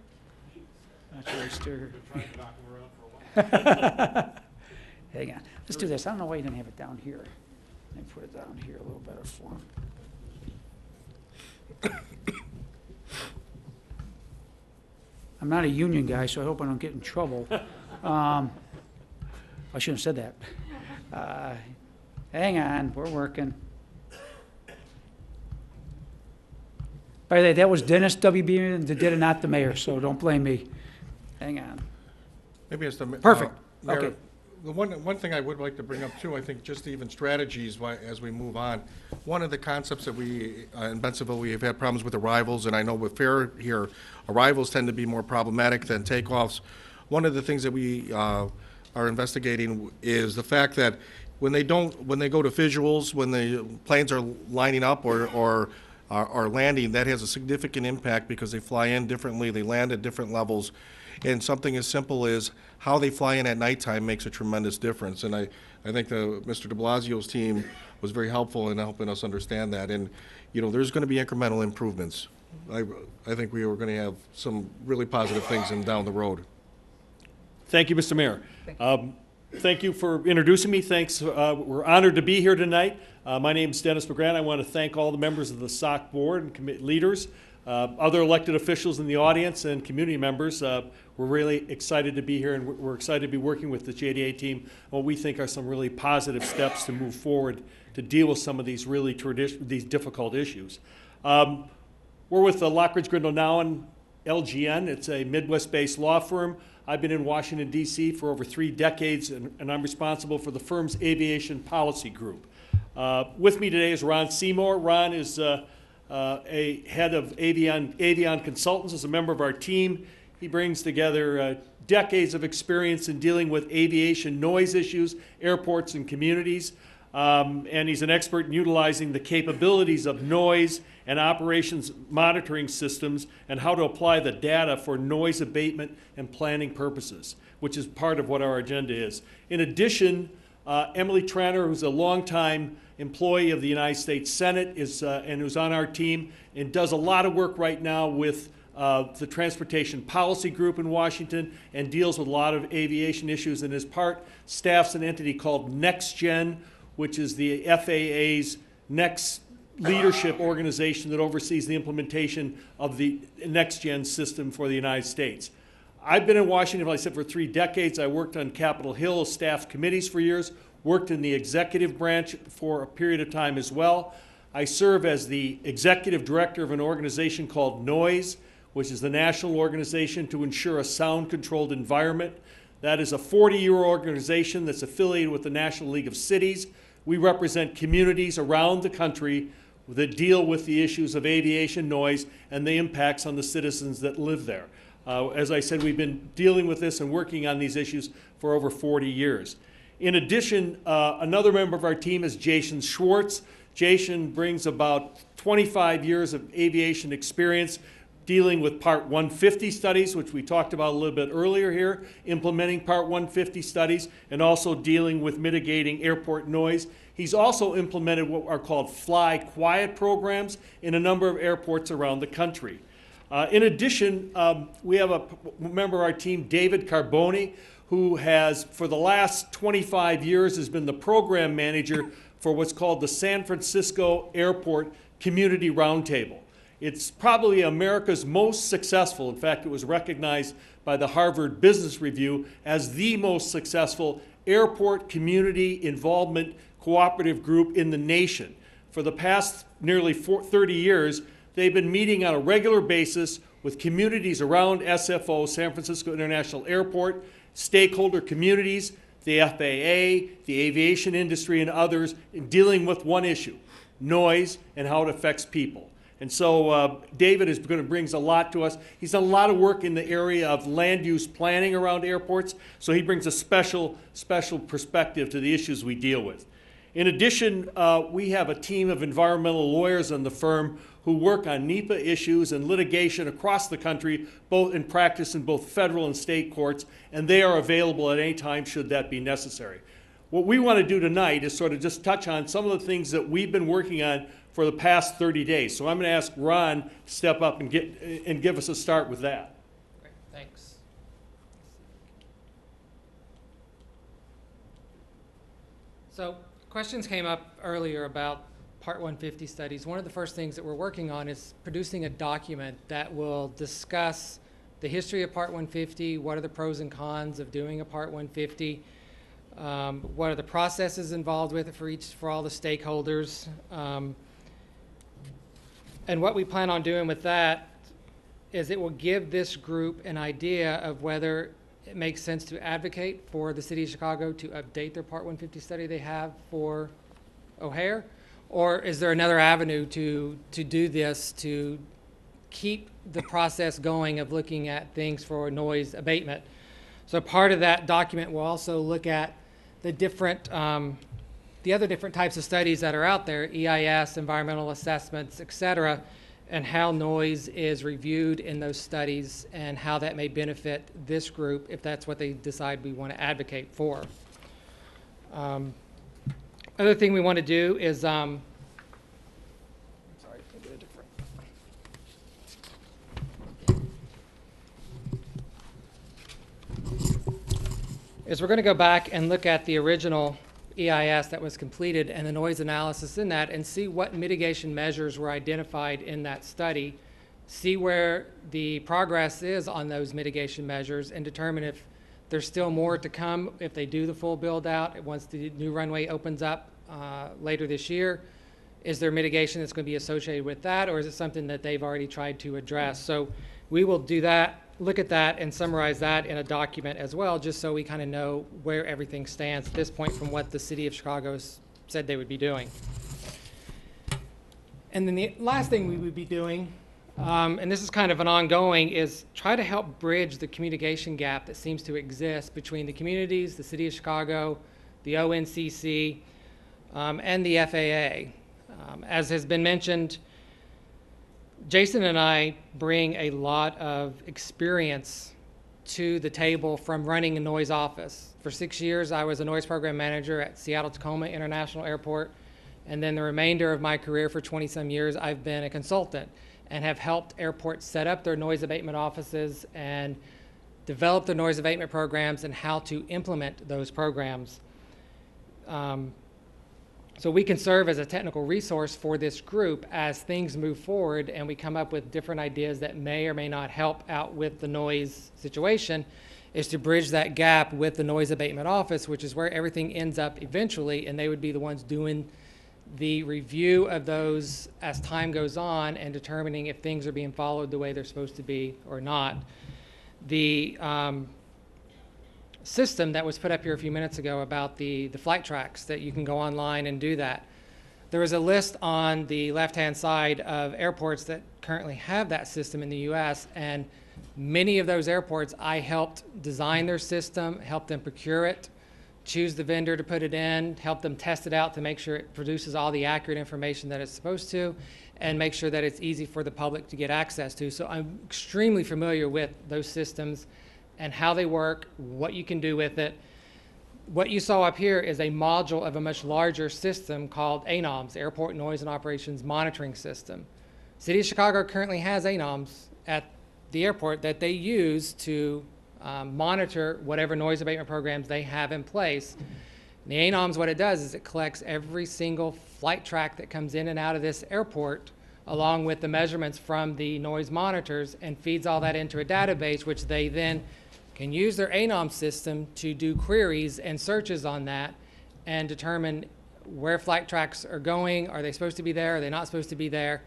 Not sure he's still here. Trying to knock him around for a while. Hang on. Let's do this. I don't know why you didn't have it down here. Let me put it down here a little better for him. I'm not a union guy, so I hope I don't get in trouble. I shouldn't have said that. Hang on. We're working. By the way, that was Dennis WB that did it, not the mayor, so don't blame me. Hang on. Maybe it's the. Perfect. Mayor, Okay. The one thing I would like to bring up too, I think just even strategies as we move on. One of the concepts that we, in Bensenville, we have had problems with arrivals, and I know with Fair here, arrivals tend to be more problematic than takeoffs. One of the things that we are investigating is the fact that when they go to visuals, when the planes are lining up or are landing, that has a significant impact because they fly in differently, they land at different levels. And something as simple as how they fly in at nighttime makes a tremendous difference. And I think Mr. de Blasio's team was very helpful in helping us understand that. And, there's going to be incremental improvements. I think we are going to have some really positive things down the road. Thank you, Mr. Mayor. Thank you for introducing me. Thanks. We're honored to be here tonight. My name is Dennis McGrath. I want to thank all the members of the SOC board and committee leaders, other elected officials in the audience, and community members. We're really excited to be here, and we're excited to be working with the JDA team on what we think are some really positive steps to move forward to deal with some of these really these difficult issues. We're with Lockridge Grindle now and LGN. It's a Midwest-based law firm. I've been in Washington, D.C. for over 3 decades, and I'm responsible for the firm's aviation policy group. With me today is Ron Seymour. Ron is a head of Avion Consultants, is a member of our team. He brings together decades of experience in dealing with aviation noise issues, airports, and communities. And he's an expert in utilizing the capabilities of noise and operations monitoring systems and how to apply the data for noise abatement and planning purposes, which is part of what our agenda is. In addition, Emily Tranter, who's a longtime employee of the United States Senate, and who's on our team and does a lot of work right now with the Transportation Policy Group in Washington and deals with a lot of aviation issues, and staffs an entity called NextGen, which is the FAA's next leadership organization that oversees the implementation of the NextGen system for the United States. I've been in Washington, like I said, for 3 decades. I worked on Capitol Hill staff committees for years, worked in the executive branch for a period of time as well. I serve as the executive director of an organization called NOISE, which is the national organization to ensure a sound-controlled environment. That is a 40-year organization that's affiliated with the National League of Cities. We represent communities around the country that deal with the issues of aviation noise and the impacts on the citizens that live there. As I said, we've been dealing with this and working on these issues for over 40 years. In addition, another member of our team is Jason Schwartz. Jason brings about 25 years of aviation experience dealing with Part 150 studies, which we talked about a little bit earlier here, implementing Part 150 studies, and also dealing with mitigating airport noise. He's also implemented what are called fly quiet programs in a number of airports around the country. In addition, we have a member of our team, David Carboni, who has, for the last 25 years, has been the program manager for what's called the San Francisco Airport Community Roundtable. It's probably America's most successful. In fact, it was recognized by the Harvard Business Review as the most successful airport community involvement cooperative group in the nation. For the past nearly 30 years, they've been meeting on a regular basis with communities around SFO, San Francisco International Airport, stakeholder communities, the FAA, the aviation industry, and others in dealing with one issue, noise and how it affects people. And so David brings a lot to us. He's done a lot of work in the area of land use planning around airports, so he brings a special perspective to the issues we deal with. In addition, we have a team of environmental lawyers in the firm who work on NEPA issues and litigation across the country, both in practice in both federal and state courts, and they are available at any time should that be necessary. What we want to do tonight is sort of just touch on some of the things that we've been working on for the past 30 days. So I'm going to ask Ron to step up and give us a start with that. Great, thanks. So questions came up earlier about Part 150 studies. One of the first things that we're working on is producing a document that will discuss the history of Part 150, what are the pros and cons of doing a Part 150, what are the processes involved with it for all the stakeholders, and what we plan on doing with that is it will give this group an idea of whether it makes sense to advocate for the City of Chicago to update their Part 150 study they have for O'Hare, or is there another avenue to do this to keep the process going of looking at things for noise abatement. So part of that document will also look at the different, the other different types of studies that are out there, EIS, environmental assessments, et cetera, and how noise is reviewed in those studies and how that may benefit this group if that's what they decide we want to advocate for. Other thing we want to do is, we're going to go back and look at the original EIS that was completed and the noise analysis in that and see what mitigation measures were identified in that study, see where the progress is on those mitigation measures, and determine if there's still more to come if they do the full build out once the new runway opens up later this year. Is there mitigation that's going to be associated with that, or is it something that they've already tried to address? So we will do that, look at that, and summarize that in a document as well, just so we kind of know where everything stands at this point from what the City of Chicago said they would be doing. And then the last thing we would be doing, and this is kind of an ongoing, is try to help bridge the communication gap that seems to exist between the communities, the City of Chicago, the ONCC, and the FAA. As has been mentioned, Jason and I bring a lot of experience to the table from running a noise office. For 6 years, I was a noise program manager at Seattle-Tacoma International Airport, and then the remainder of my career for 20-some years, I've been a consultant and have helped airports set up their noise abatement offices and develop their noise abatement programs and how to implement those programs. So we can serve as a technical resource for this group as things move forward and we come up with different ideas that may or may not help out with the noise situation, is to bridge that gap with the noise abatement office, which is where everything ends up eventually, and they would be the ones doing the review of those as time goes on and determining if things are being followed the way they're supposed to be or not. The system that was put up here a few minutes ago about the flight tracks, that you can go online and do that. There is a list on the left-hand side of airports that currently have that system in the US, and many of those airports I helped design their system, helped them procure it, choose the vendor to put it in, help them test it out to make sure it produces all the accurate information that it's supposed to, and make sure that it's easy for the public to get access to. So I'm extremely familiar with those systems and how they work, what you can do with it. What you saw up here is a module of a much larger system called ANOMS, Airport Noise and Operations Monitoring System. City of Chicago currently has ANOMS at the airport that they use to monitor whatever noise abatement programs they have in place. And the ANOMS, what it does is it collects every single flight track that comes in and out of this airport, along with the measurements from the noise monitors, and feeds all that into a database, which they then can use their ANOMS system to do queries and searches on that and determine where flight tracks are going. Are they supposed to be there? Are they not supposed to be there?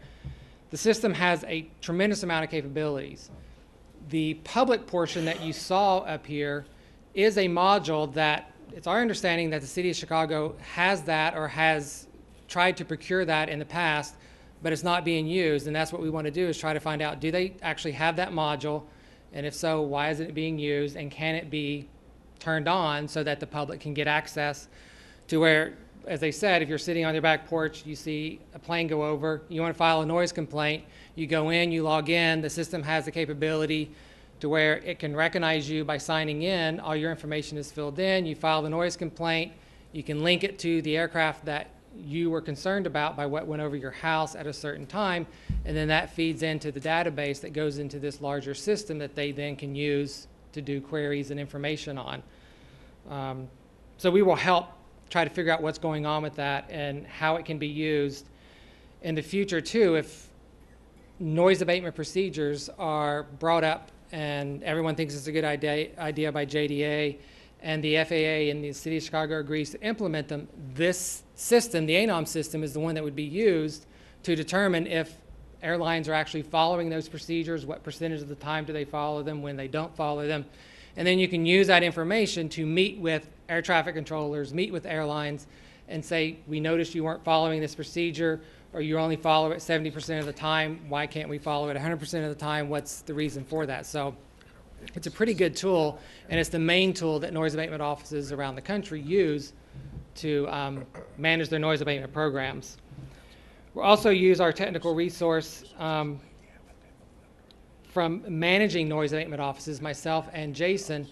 The system has a tremendous amount of capabilities. The public portion that you saw up here is a module that it's our understanding that the City of Chicago has that or has tried to procure that in the past, but it's not being used. And that's what we want to do, is try to find out, do they actually have that module? And if so, why isn't it being used? And can it be turned on so that the public can get access to where, as they said, if you're sitting on your back porch, you see a plane go over, you want to file a noise complaint, you go in, you log in, the system has the capability to where it can recognize you by signing in, all your information is filled in, you file the noise complaint, you can link it to the aircraft that you were concerned about by what went over your house at a certain time, and then that feeds into the database that goes into this larger system that they then can use to do queries and information on. So we will help try to figure out what's going on with that and how it can be used in the future too. If noise abatement procedures are brought up and everyone thinks it's a good idea by JDA, and the FAA and the City of Chicago agrees to implement them, this system, the ANOMS system, is the one that would be used to determine if airlines are actually following those procedures, what percentage of the time do they follow them, when they don't follow them. And then you can use that information to meet with air traffic controllers, meet with airlines, and say, we noticed you weren't following this procedure, or you only follow it 70% of the time. Why can't we follow it 100% of the time? What's the reason for that? So it's a pretty good tool, and it's the main tool that noise abatement offices around the country use to manage their noise abatement programs. We'll also use our technical resource from managing noise abatement offices, myself and Jason.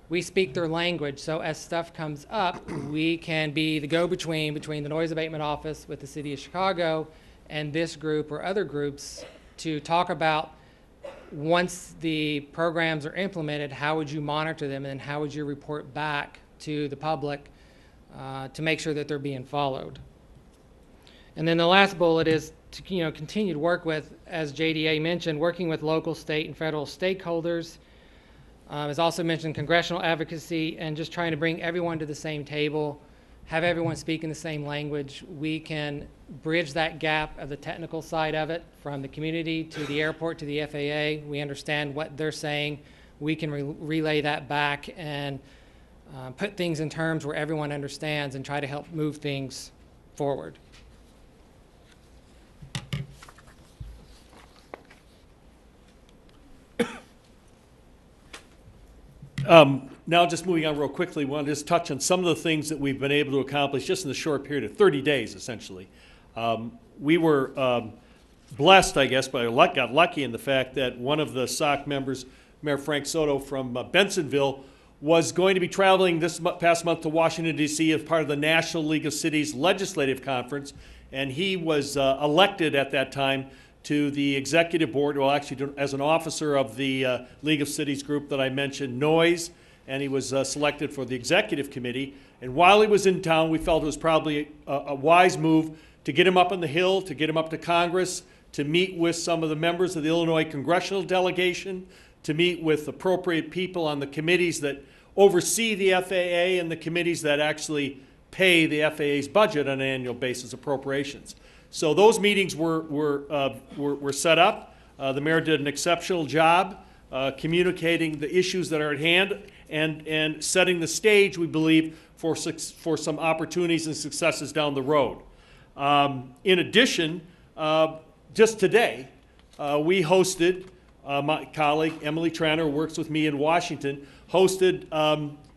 We speak their language, so as stuff comes up, we can be the go-between between the noise abatement office with the City of Chicago and this group or other groups to talk about, once the programs are implemented, how would you monitor them, and how would you report back to the public to make sure that they're being followed. And then the last bullet is to continue to work with, as JDA mentioned, working with local, state, and federal stakeholders. As also mentioned, congressional advocacy, and just trying to bring everyone to the same table, have everyone speak in the same language. We can bridge that gap of the technical side of it, from the community to the airport to the FAA. We understand what they're saying. We can relay that back and put things in terms where everyone understands and try to help move things forward. Now, just moving on real quickly, we want to just touch on some of the things that we've been able to accomplish just in the short period of 30 days, essentially. We were blessed, I guess, but got lucky in the fact that one of the SOC members, Mayor Frank Soto from Bensonville, was going to be traveling this past month to Washington, D.C. as part of the National League of Cities Legislative Conference, and he was elected at that time to the executive board, well, actually as an officer of the League of Cities group that I mentioned, NOISE, and he was selected for the executive committee. And while he was in town, we felt it was probably a wise move to get him up on the Hill, to get him up to Congress, to meet with some of the members of the Illinois congressional delegation, to meet with appropriate people on the committees that oversee the FAA and the committees that actually pay the FAA's budget on an annual basis, appropriations. So those meetings were set up. The mayor did an exceptional job communicating the issues that are at hand and setting the stage, we believe, for some opportunities and successes down the road. In addition, just today, we hosted, my colleague Emily Tranter, who works with me in Washington, hosted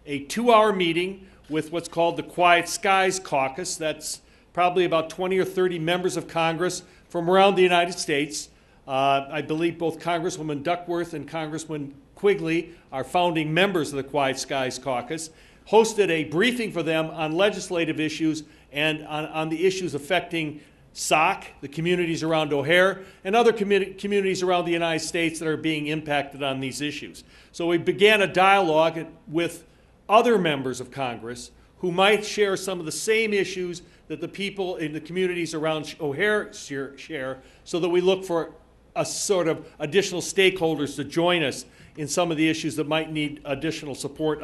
a 2-hour meeting with what's called the Quiet Skies Caucus. That's probably about 20 or 30 members of Congress from around the United States. I believe both Congresswoman Duckworth and Congressman Quigley are founding members of the Quiet Skies Caucus, hosted a briefing for them on legislative issues and on the issues affecting Sauk, the communities around O'Hare, and other communities around the United States that are being impacted on these issues. So we began a dialogue with other members of Congress who might share some of the same issues that the people in the communities around O'Hare share, so that we look for a sort of additional stakeholders to join us in some of the issues that might need additional support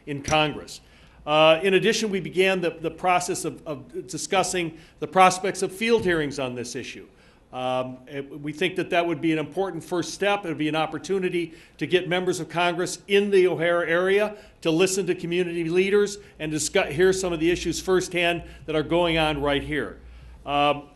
in Congress. In addition, we began the process of discussing the prospects of field hearings on this issue. We think that would be an important first step. It would be an opportunity to get members of Congress in the O'Hare area to listen to community leaders and hear some of the issues firsthand that are going on right here.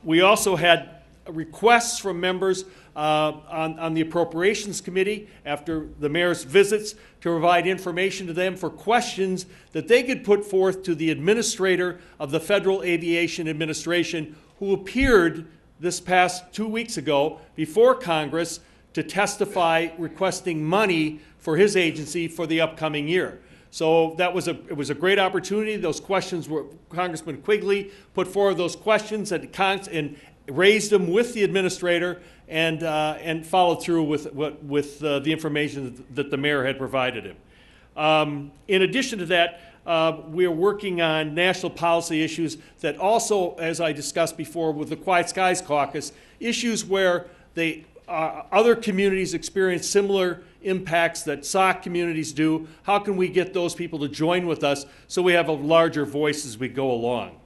We also had requests from members on the Appropriations Committee after the mayor's visits to provide information to them for questions that they could put forth to the administrator of the Federal Aviation Administration, who appeared this past 2 weeks ago before Congress to testify requesting money for his agency for the upcoming year. So it was a great opportunity. Those questions were, Congressman Quigley put forward those questions and raised them with the administrator and followed through with the information that the mayor had provided him. In addition to that, we are working on national policy issues that also, as I discussed before with the Quiet Skies Caucus, issues where other communities experience similar impacts that Sauk communities do. How can we get those people to join with us so we have a larger voice as we go along?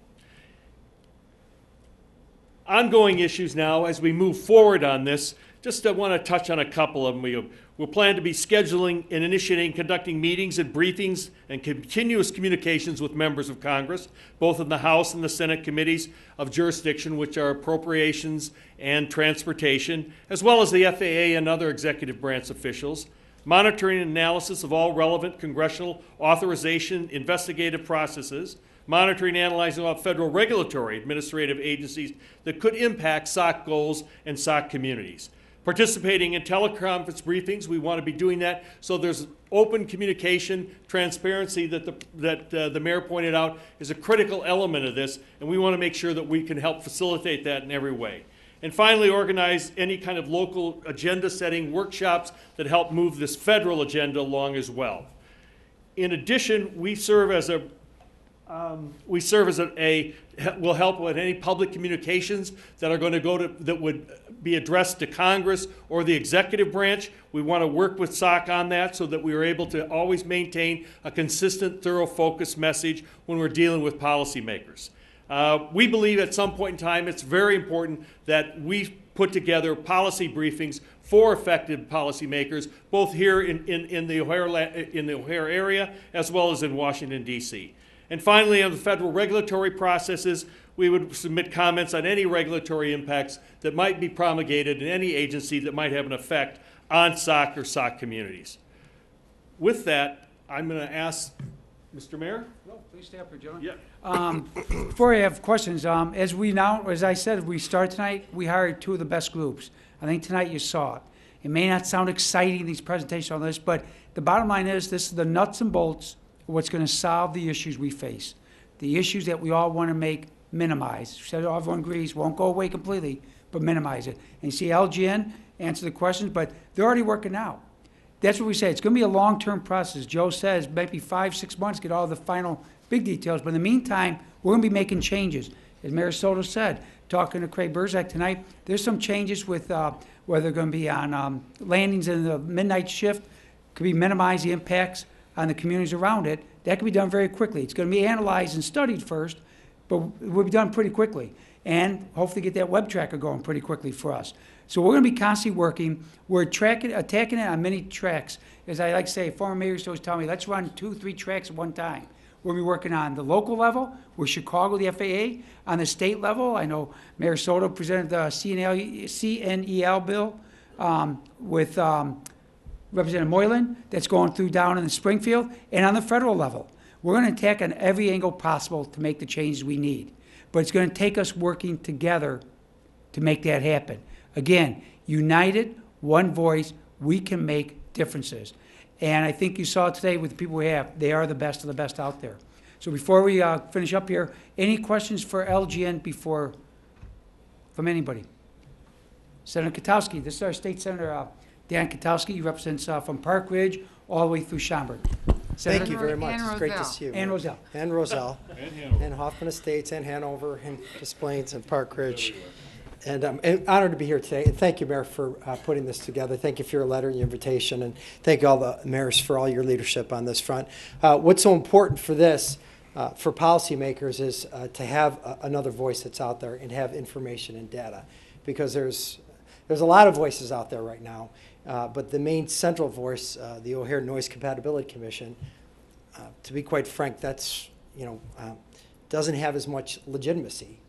Ongoing issues now as we move forward on this, just want to touch on a couple of them. We'll plan to be scheduling and initiating conducting meetings and briefings and continuous communications with members of Congress, both in the House and the Senate committees of jurisdiction, which are Appropriations and Transportation, as well as the FAA and other executive branch officials, monitoring and analysis of all relevant congressional authorization investigative processes, monitoring and analyzing all federal regulatory administrative agencies that could impact Sauk goals and Sauk communities. Participating in teleconference briefings, we want to be doing that so there's open communication, transparency that the mayor pointed out is a critical element of this, and we want to make sure that we can help facilitate that in every way. And finally, organize any kind of local agenda setting workshops that help move this federal agenda along as well. In addition, we serve as will help with any public communications that are going to that would be addressed to Congress or the executive branch. We want to work with Sauk on that so that we are able to always maintain a consistent, thorough, focused message when we're dealing with policymakers. We believe at some point in time it's very important that we put together policy briefings for effective policymakers, both here in the O'Hare area as well as in Washington, D.C. And finally, on the federal regulatory processes, we would submit comments on any regulatory impacts that might be promulgated in any agency that might have an effect on Sauk or Sauk communities. With that, I'm going to ask Mr. Mayor. No, please stay up here, John. Yeah. Before I have questions, as I said, we start tonight, we hired two of the best groups. I think tonight you saw it. It may not sound exciting, these presentations on this, but the bottom line is this is the nuts and bolts of what's going to solve the issues we face. The issues that we all want to make minimize. Said everyone agrees, won't go away completely, but minimize it. And you see LGN answer the questions, but they're already working now. That's what we say. It's going to be a long-term process. Joe says maybe 5-6 months, get all the final big details. But in the meantime, we're going to be making changes. As Mayor Soto said, talking to Craig Burzak tonight, there's some changes with whether they're going to be on landings in the midnight shift, could be minimize the impacts on the communities around it. That can be done very quickly. It's going to be analyzed and studied first, but it will be done pretty quickly. And hopefully get that web tracker going pretty quickly for us. So we're going to be constantly working. We're attacking it on many tracks. As I like to say, former mayors always tell me, let's run 2-3 tracks at one time. We'll be working on the local level with Chicago, the FAA. On the state level, I know Mayor Soto presented the CNEL bill with Representative Moylan that's going through down in Springfield. And on the federal level, We're going to attack on every angle possible to make the changes we need. But it's going to take us working together to make that happen. Again, united, one voice, we can make differences. And I think you saw today with the people we have, they are the best of the best out there. So before we finish up here, any questions for LGN from anybody? Senator Katowski, this is our state senator, Dan Katowski. He represents from Park Ridge all the way through Schaumburg. Thank you very much. It's great to see you. And Roselle. And Roselle. And Hanover. And Hoffman Estates, and Hanover, and Des Plaines, and Park Ridge. And I'm honored to be here today. And thank you, Mayor, for putting this together. Thank you for your letter and your invitation. And thank you all the mayors for all your leadership on this front. What's so important for this, for policymakers, is to have another voice that's out there and have information and data. Because there's a lot of voices out there right now. But the main central voice, the O'Hare Noise Compatibility Commission, to be quite frank, that's, doesn't have as much legitimacy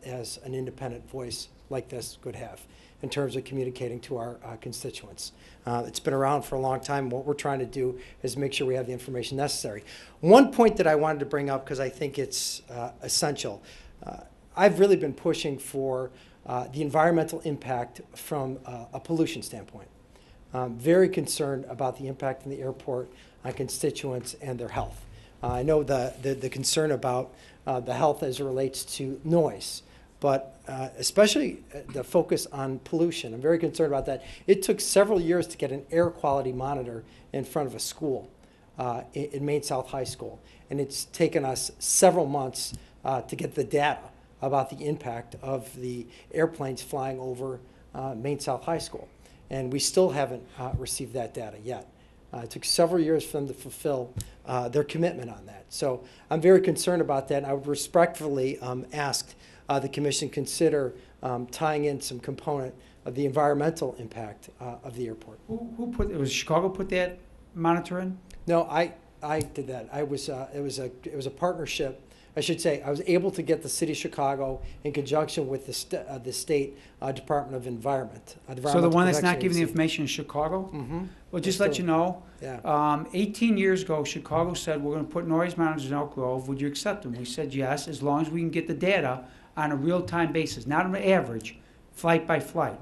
as an independent voice like this could have in terms of communicating to our constituents. It's been around for a long time. What we're trying to do is make sure we have the information necessary. One point that I wanted to bring up, because I think it's essential, I've really been pushing for the environmental impact from a pollution standpoint. I'm very concerned about the impact in the airport on constituents and their health. I know the concern about the health as it relates to noise, but especially the focus on pollution. I'm very concerned about that. It took several years to get an air quality monitor in front of a school in Maine South High School, and it's taken us several months to get the data about the impact of the airplanes flying over Maine South High School. And we still haven't received that data yet. It took several years for them to fulfill their commitment on that. So I'm very concerned about that, and I would respectfully ask the Commission consider tying in some component of the environmental impact of the airport. Who put, was Chicago put that monitor in? No, I did that. It was a partnership. I should say, I was able to get the City of Chicago in conjunction with the State Department of Environment. So the one that's not giving the Agency. information is Chicago? Mm-hmm. Well, just let you know, Yeah. 18 years ago, Chicago said, we're going to put noise monitors in Elk Grove. Would you accept them? We said yes, as long as we can get the data on a real-time basis, not on an average, flight by flight.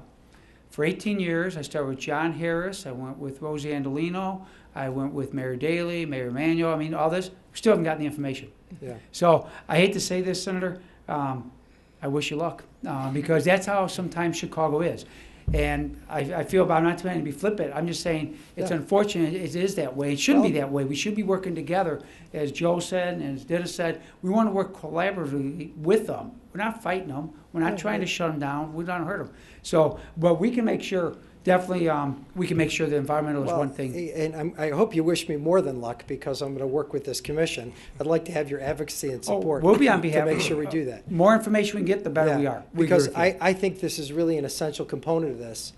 For 18 years, I started with John Harris. I went with Rose Andolino. I went with Mayor Daley, Mayor Emanuel. I mean, all this. We still haven't gotten the information. Yeah. So I hate to say this, Senator. I wish you luck because that's how sometimes Chicago is. And I feel about, I'm not trying to be flippant. I'm just saying it's unfortunate it is that way. It shouldn't be that way. We should be working together. As Joe said and as Dennis said, we want to work collaboratively with them. We're not fighting them. We're not trying to shut them down. We don't hurt them. So, but we can make sure, definitely, we can make sure the environmental is one thing. And I hope you wish me more than luck, because I'm going to work with this commission. I'd like to have your advocacy and support. We'll be on behalf to make of- sure we do that. More information we can get, the better we Yeah, are. We agree because with you. I think this is really an essential component of this,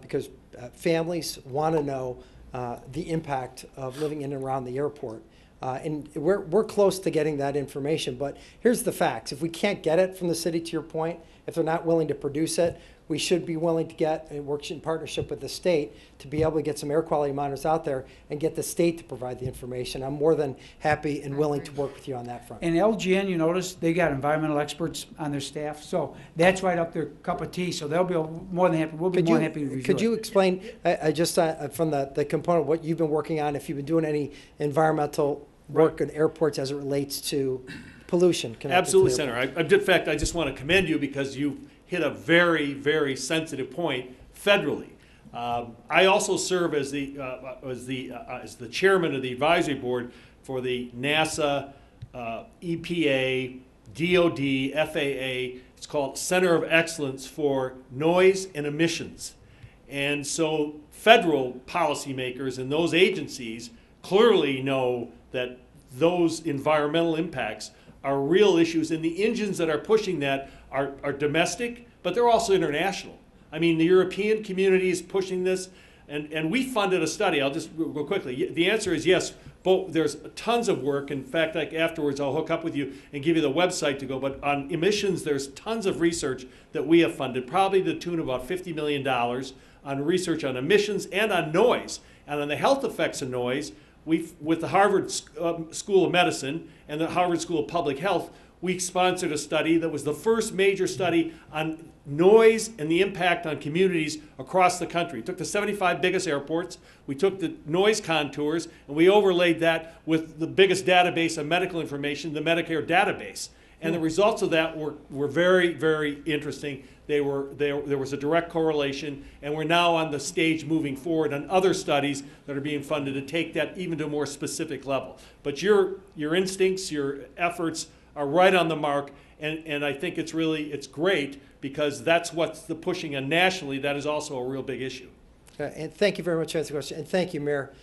because families want to know the impact of living in and around the airport. And we're close to getting that information, but here's the facts. If we can't get it from the city, to your point, if they're not willing to produce it, we should be willing to get and work in partnership with the state to be able to get some air quality monitors out there and get the state to provide the information. I'm more than happy and willing to work with you on that front. And LGN, you notice, they got environmental experts on their staff, so that's right up their cup of tea, so they'll be more than happy, we'll be more than happy to review it. Could you explain, just from the component of what you've been working on, if you've been doing any environmental work in airports as it relates to pollution? connected to Absolutely, the Senator. airport? In fact, I just want to commend you because you hit a very, very sensitive point federally. I also serve as the chairman of the advisory board for the NASA, EPA, DOD, FAA. It's called Center of Excellence for Noise and Emissions. And so federal policymakers and those agencies clearly know that those environmental impacts are real issues, and the engines that are pushing that are domestic, but they're also international. I mean, the European community is pushing this, and we funded a study. I'll just go quickly. The answer is yes. There's tons of work. In fact, like afterwards, I'll hook up with you and give you the website to go. But on emissions, there's tons of research that we have funded, probably to the tune of about $50 million on research on emissions and on noise. And on the health effects of noise, with the Harvard School of Medicine and the Harvard School of Public Health, we sponsored a study that was the first major study on noise and the impact on communities across the country. We took the 75 biggest airports, we took the noise contours, and we overlaid that with the biggest database of medical information, the Medicare database. And the results of that were very, very interesting. There was a direct correlation, and we're now on the stage moving forward on other studies that are being funded to take that even to a more specific level. But your instincts, your efforts are right on the mark, and I think it's great because that's what's the pushing, and nationally that is also a real big issue. And thank you very much for answering the question. And thank you, Mayor,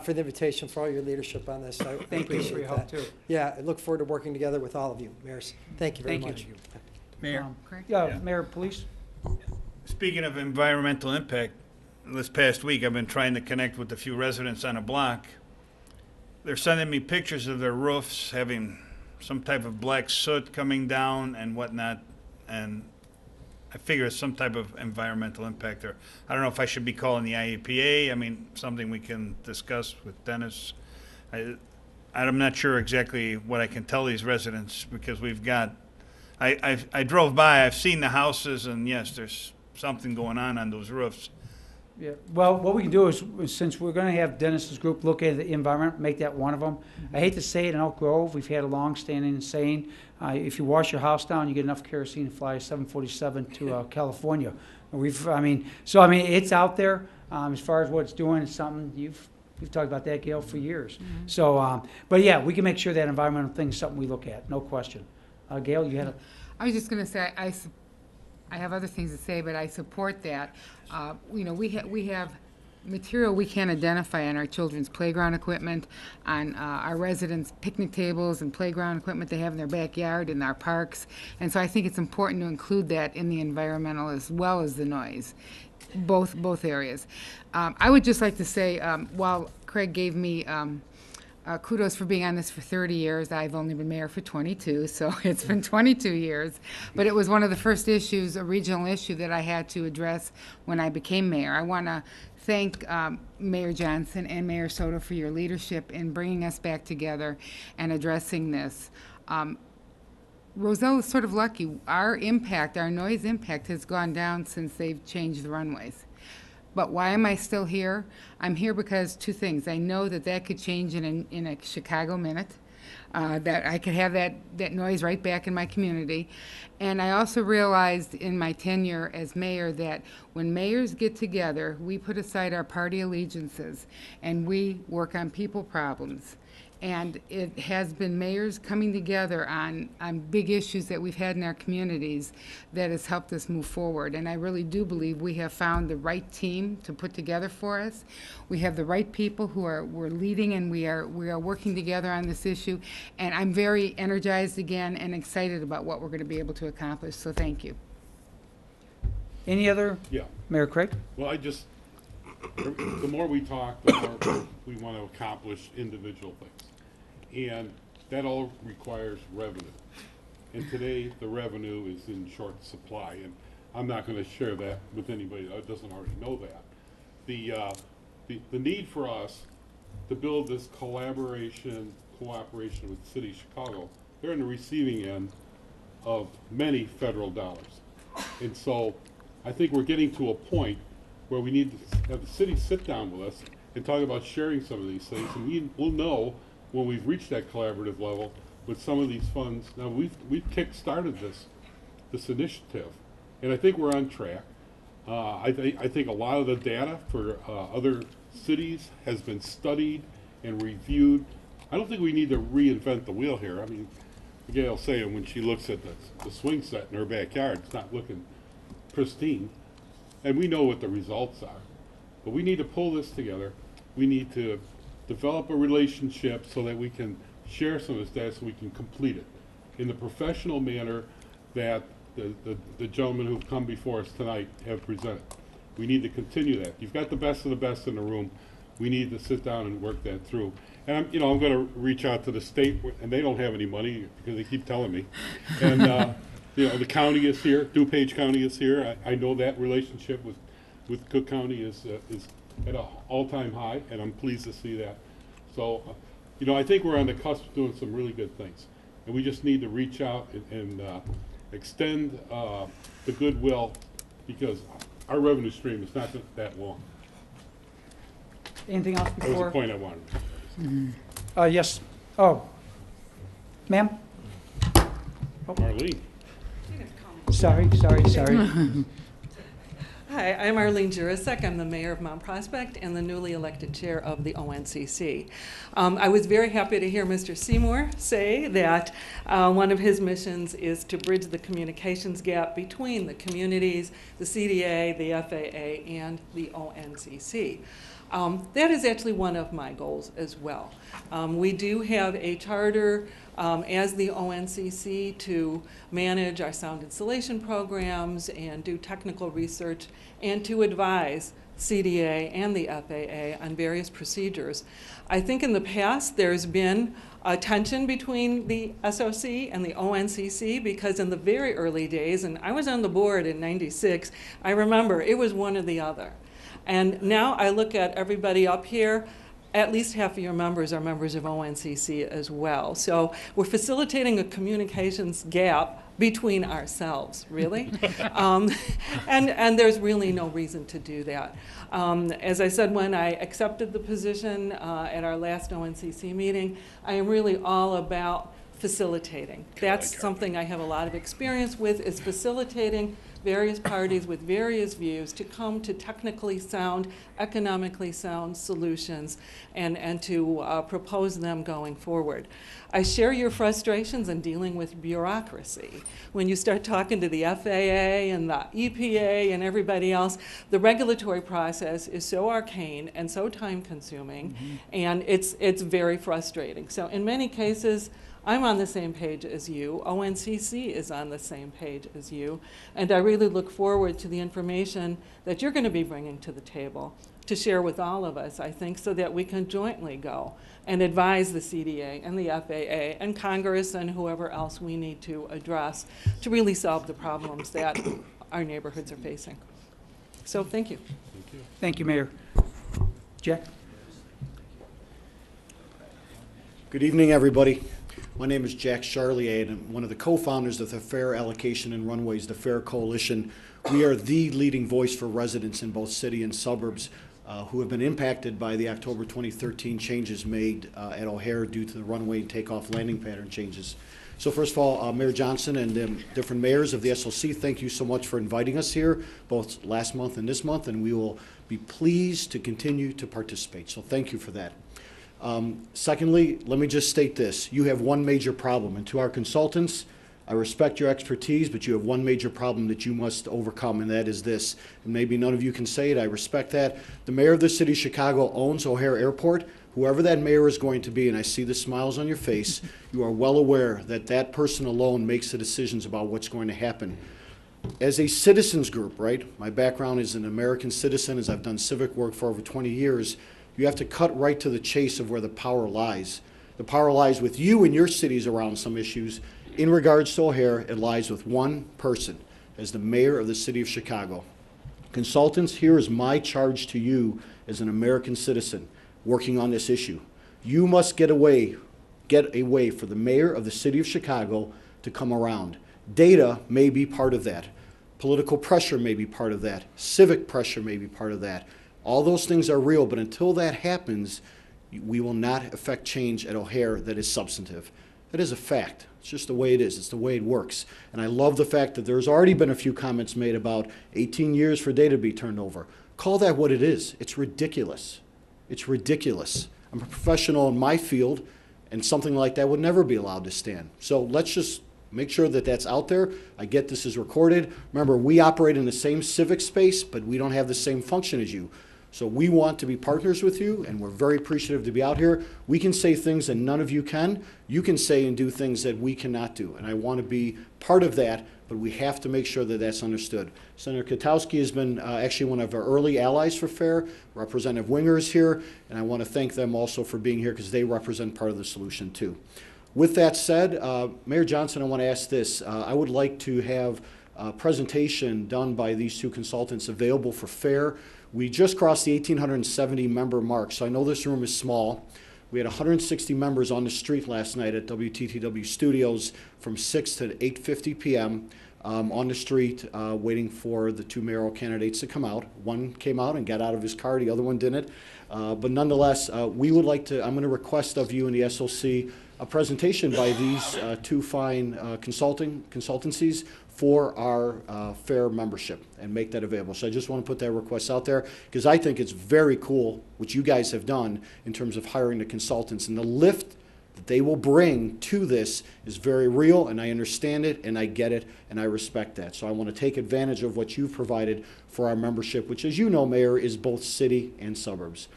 for the invitation, for all your leadership on this. I Thank you for your help, too. Yeah, I look forward to working together with all of you, mayors. Thank you very Thank much. you. Mayor? Yeah, Mayor, police? Speaking of environmental impact, this past week I've been trying to connect with a few residents on a block. They're sending me pictures of their roofs having some type of black soot coming down and whatnot, and I figure it's some type of environmental impact there. I don't know if I should be calling the IEPA. I mean, something we can discuss with Dennis. I'm not sure exactly what I can tell these residents because we've got, I drove by, I've seen the houses, and yes, there's something going on those roofs. Yeah, well, what we can do is, since we're gonna have Dennis's group look at the environment, make that one of them. I hate to say it, in Elk Grove, we've had a long-standing saying, if you wash your house down, you get enough kerosene to fly 747 to California. And it's out there. As far as what it's doing, it's something we've talked about that, Gail, for years. So, but yeah, we can make sure that environmental thing is something we look at, no question. Gail, you had a... I was just going to say, I have other things to say, but I support that. We have material we can't identify on our children's playground equipment, on our residents' picnic tables and playground equipment they have in their backyard, in our parks. And so I think it's important to include that in the environmental as well as the noise, both areas. I would just like to say, while Craig gave me kudos for being on this for 30 years. I've only been mayor for 22, so it's been 22 years. But it was one of the first issues, a regional issue, that I had to address when I became mayor. I want to thank Mayor Johnson and Mayor Soto for your leadership in bringing us back together and addressing this. Roselle is sort of lucky. Our noise impact has gone down since they've changed the runways. But why am I still here? I'm here because two things. I know that could change in a Chicago minute, that I could have that noise right back in my community. And I also realized in my tenure as mayor that when mayors get together, we put aside our party allegiances and we work on people problems. And it has been mayors coming together on big issues that we've had in our communities that has helped us move forward. And I really do believe we have found the right team to put together for us. We have the right people we're leading, and we are working together on this issue. And I'm very energized again and excited about what we're going to be able to accomplish. So thank you. Any other? Yeah. Mayor Craig? Well, the more we talk, the more we want to accomplish individual things. And that all requires revenue. And today, the revenue is in short supply. And I'm not going to share that with anybody that doesn't already know that. The need for us to build this cooperation with the city of Chicago, they're in the receiving end of many federal dollars. And so I think we're getting to a point where we need to have the city sit down with us and talk about sharing some of these things. And we'll know when we've reached that collaborative level with some of these funds. Now, we've kick-started this initiative, and I think we're on track. I think a lot of the data for other cities has been studied and reviewed. I don't think we need to reinvent the wheel here. I mean, Gail's saying when she looks at the swing set in her backyard, it's not looking pristine. And we know what the results are. But we need to pull this together. We need to develop a relationship so that we can share some of this data so we can complete it in the professional manner that the gentlemen who've come before us tonight have presented. We need to continue that. You've got the best of the best in the room. We need to sit down and work that through. And I'm going to reach out to the state, and they don't have any money because they keep telling me. And the county is here. DuPage County is here. I know that relationship with Cook County is at an all-time high, and I'm pleased to see that. So, I think we're on the cusp of doing some really good things. And we just need to reach out and extend the goodwill, because our revenue stream is not that long. Anything else That was before? the point I wanted to make. Yes. Oh, ma'am? Marlene? Sorry. Hi, I'm Arlene Jurasek. I'm the mayor of Mount Prospect and the newly elected chair of the ONCC. I was very happy to hear Mr. Seymour say that one of his missions is to bridge the communications gap between the communities, the CDA, the FAA, and the ONCC. That is actually one of my goals as well. We do have a charter as the ONCC to manage our sound installation programs and do technical research and to advise CDA and the FAA on various procedures. I think in the past there's been a tension between the SOC and the ONCC because in the very early days, and I was on the board in '96, I remember it was one or the other. And now I look at everybody up here, at least half of your members are members of ONCC as well. So we're facilitating a communications gap between ourselves, really. And there's really no reason to do that. As I said, when I accepted the position at our last ONCC meeting, I am really all about facilitating. That's something I have a lot of experience with, is facilitating various parties with various views to come to technically sound, economically sound solutions and to propose them going forward. I share your frustrations in dealing with bureaucracy. When you start talking to the FAA and the EPA and everybody else, the regulatory process is so arcane and so time-consuming, and it's very frustrating. So in many cases, I'm on the same page as you. ONCC is on the same page as you. And I really look forward to the information that you're going to be bringing to the table to share with all of us, I think, so that we can jointly go and advise the CDA and the FAA and Congress and whoever else we need to address to really solve the problems that our neighborhoods are facing. So thank you. Thank you, Mayor. Jack? Good evening, everybody. My name is Jack Charlier, and I'm one of the co-founders of the Fair Allocation and Runways, the Fair Coalition. We are the leading voice for residents in both city and suburbs who have been impacted by the October 2013 changes made at O'Hare due to the runway and takeoff landing pattern changes. So first of all, Mayor Johnson and different mayors of the SLC, thank you so much for inviting us here, both last month and this month, and we will be pleased to continue to participate. So thank you for that. Secondly, let me just state this. You have one major problem, and to our consultants, I respect your expertise, but you have one major problem that you must overcome, and that is this. And maybe none of you can say it, I respect that. The mayor of the city of Chicago owns O'Hare Airport. Whoever that mayor is going to be, and I see the smiles on your face, you are well aware that that person alone makes the decisions about what's going to happen. As a citizens group, right, my background is an American citizen, as I've done civic work for over 20 years, you have to cut right to the chase of where the power lies. The power lies with you and your cities around some issues. In regards to O'Hare, it lies with one person, as the mayor of the city of Chicago. Consultants, here is my charge to you as an American citizen working on this issue. You must get a way for the mayor of the city of Chicago to come around. Data may be part of that. Political pressure may be part of that. Civic pressure may be part of that. All those things are real, but until that happens, we will not affect change at O'Hare that is substantive. That is a fact. It's just the way it is. It's the way it works. And I love the fact that there's already been a few comments made about 18 years for data to be turned over. Call that what it is. It's ridiculous. It's ridiculous. I'm a professional in my field, and something like that would never be allowed to stand. So let's just make sure that that's out there. I get this is recorded. Remember, we operate in the same civic space, but we don't have the same function as you. So we want to be partners with you, and we're very appreciative to be out here. We can say things that none of you can. You can say and do things that we cannot do, and I want to be part of that, but we have to make sure that that's understood. Senator Kwiatkowski has been actually one of our early allies for FAIR. Representative Winger is here, and I want to thank them also for being here because they represent part of the solution too. With that said, Mayor Johnson, I want to ask this. I would like to have a presentation done by these two consultants available for FAIR. We just crossed the 1,870 member mark, so I know this room is small, We had 160 members on the street last night at WTTW Studios from 6 to 8:50 p.m. On the street, waiting for the two mayoral candidates to come out. One came out and got out of his car, the other one didn't. But nonetheless, we would like to, I'm going to request of you and the SOC a presentation by these two fine consultancies for our fair membership and make that available. So I just want to put that request out there because I think it's very cool what you guys have done in terms of hiring the consultants, and the lift that they will bring to this is very real, and I understand it and I get it and I respect that. So I want to take advantage of what you've provided for our membership, which, as you know, Mayor, is both city and suburbs.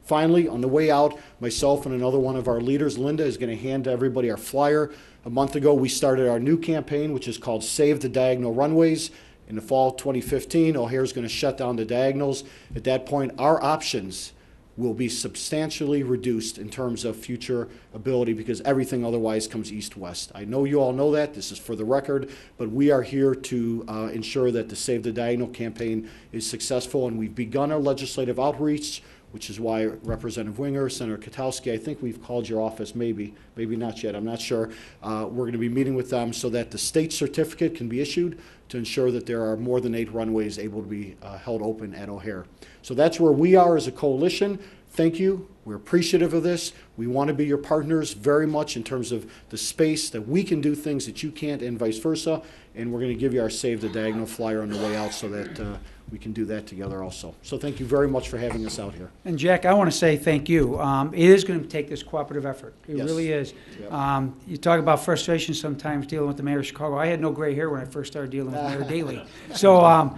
Finally, on the way out, myself and another one of our leaders, Linda, is going to hand to everybody our flyer. A month ago, we started our new campaign, which is called Save the Diagonal Runways. In the fall of 2015, O'Hare's going to shut down the diagonals. At that point, our options will be substantially reduced in terms of future ability because everything otherwise comes east-west. I know you all know that. This is for the record, but we are here to ensure that the Save the Diagonal campaign is successful, and we've begun our legislative outreach, which is why Representative Winger, Senator Katowski, I think we've called your office, maybe not yet, I'm not sure. We're going to be meeting with them so that the state certificate can be issued to ensure that there are more than 8 runways able to be held open at O'Hare. So that's where we are as a coalition. Thank you. We're appreciative of this. We want to be your partners very much in terms of the space that we can do things that you can't and vice versa. And we're going to give you our Save the Diagonal flyer on the way out so that we can do that together also. So thank you very much for having us out here. And Jack, I want to say thank you. It is going to take this cooperative effort. It Yes. really is. Yep. You talk about frustration sometimes dealing with the mayor of Chicago. I had no gray hair when I first started dealing with Mayor Daley. So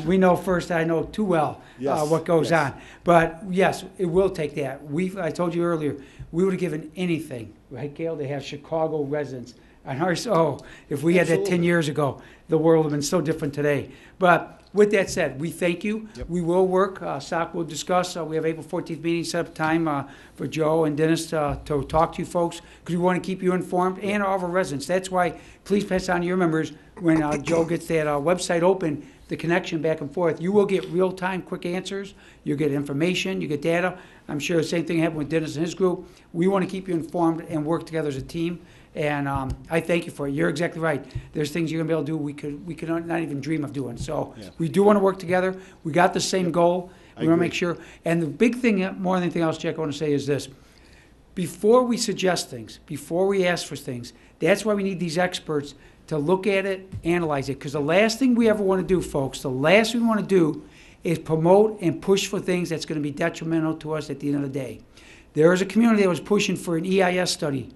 we know first, I know too well Yes. what goes Yes. on. But yes, it will take that. I told you earlier, we would have given anything, right, Gail, to have Chicago residents on our, if we had that 10 Absolutely. years ago, the world would have been so different today. But with that said, we thank you. Yep. We will work. SOC will discuss. We have April 14th meeting set up time for Joe and Dennis to talk to you folks because we want to keep you informed and all of our residents. That's why please pass on to your members when Joe gets that website open, the connection back and forth. You will get real-time quick answers. You'll get information. You get data. I'm sure the same thing happened with Dennis and his group. We want to keep you informed and work together as a team. And I thank you for it. You're exactly right. There's things you're going to be able to do we could not even dream of doing. So Yeah. we do want to work together. We got the same goal. I We want to agree. make sure. And the big thing, more than anything else, Jack, I want to say is this. Before we suggest things, before we ask for things, that's why we need these experts to look at it, analyze it. Because the last thing we ever want to do, folks, the last thing we want to do is promote and push for things that's going to be detrimental to us at the end of the day. There is a community that was pushing for an EIS study.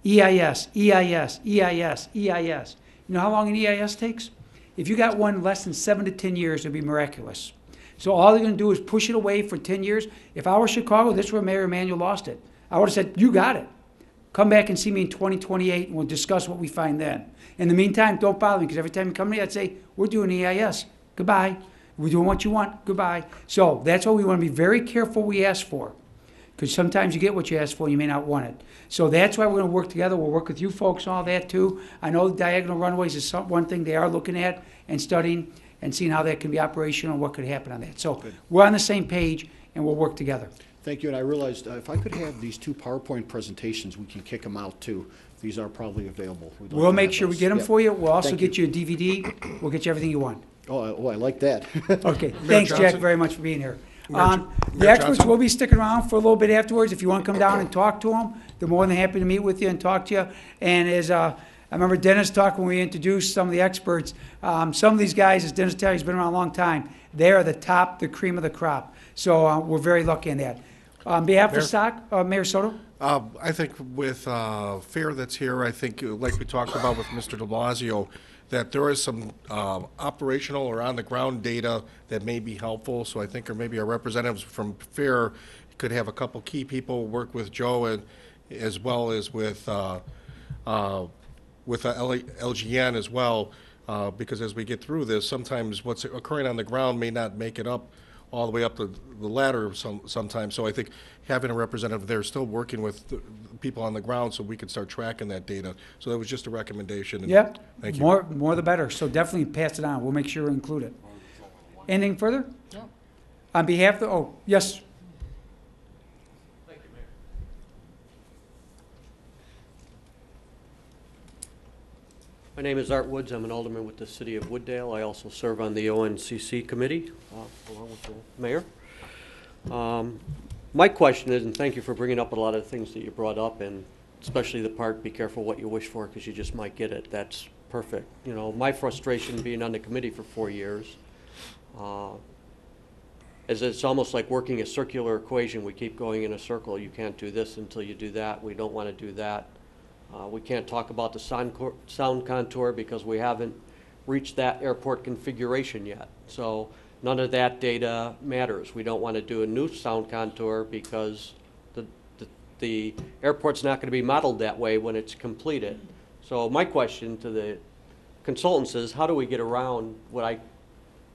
EIS, EIS, EIS, EIS. You know how long an EIS takes? If you got one less than 7 to 10 years, it'd be miraculous. So all they're going to do is push it away for 10 years. If I were Chicago, this is where Mayor Emanuel lost it. I would have said, you got it. Come back and see me in 2028, and we'll discuss what we find then. In the meantime, don't bother me, because every time you come to me, I'd say, we're doing EIS. Goodbye. We're doing what you want. Goodbye. So that's why we want to be very careful what we ask for, because sometimes you get what you ask for, and you may not want it. So that's why we're going to work together. We'll work with you folks on all that, too. I know diagonal runways is one thing they are looking at and studying and seeing how that can be operational and what could happen on that. So we're on the same page, and we'll work together. Thank you, and I realized if I could have these 2 PowerPoint presentations, we can kick them out too. These are probably available. We'd like We'll to make have sure we those. get them Yeah. for you. We'll also Thank get you a DVD. We'll get you everything you want. I like that. Okay. Thanks, Jack, Johnson? very much for being here. Mayor The experts Johnson? will be sticking around for a little bit afterwards. If you want to come down and talk to them, they're more than happy to meet with you and talk to you. And as I remember Dennis talked when we introduced some of the experts, some of these guys, as Dennis tells you, has been around a long time. They are the cream of the crop. So we're very lucky in that. On behalf of Mayor? SOC, Mayor Soto? I think with FAIR that's here, I think, like we talked about with Mr. de Blasio, that there is some operational or on-the-ground data that may be helpful. So I think, or maybe our representatives from FAIR could have a couple key people work with Joe, and as well as with LGN as well, because as we get through this, sometimes what's occurring on the ground may not make it up all the way up the ladder sometimes. So I think having a representative there still working with the people on the ground so we can start tracking that data. So that was just a recommendation. and Yep. Thank you. More the better. So definitely pass it on. We'll make sure we include it. Anything further? No. On behalf of, yes. My name is Art Woods. I'm an alderman with the city of Wooddale. I also serve on the ONCC committee, along with the mayor. My question is, and thank you for bringing up a lot of the things that you brought up, and especially the part, be careful what you wish for, because you just might get it. That's perfect. You know, my frustration being on the committee for 4 years is it's almost like working a circular equation. We keep going in a circle. You can't do this until you do that. We don't want to do that. We can't talk about the sound contour because we haven't reached that airport configuration yet. So none of that data matters. We don't want to do a new sound contour because the airport's not going to be modeled that way when it's completed. So my question to the consultants is, how do we get around what I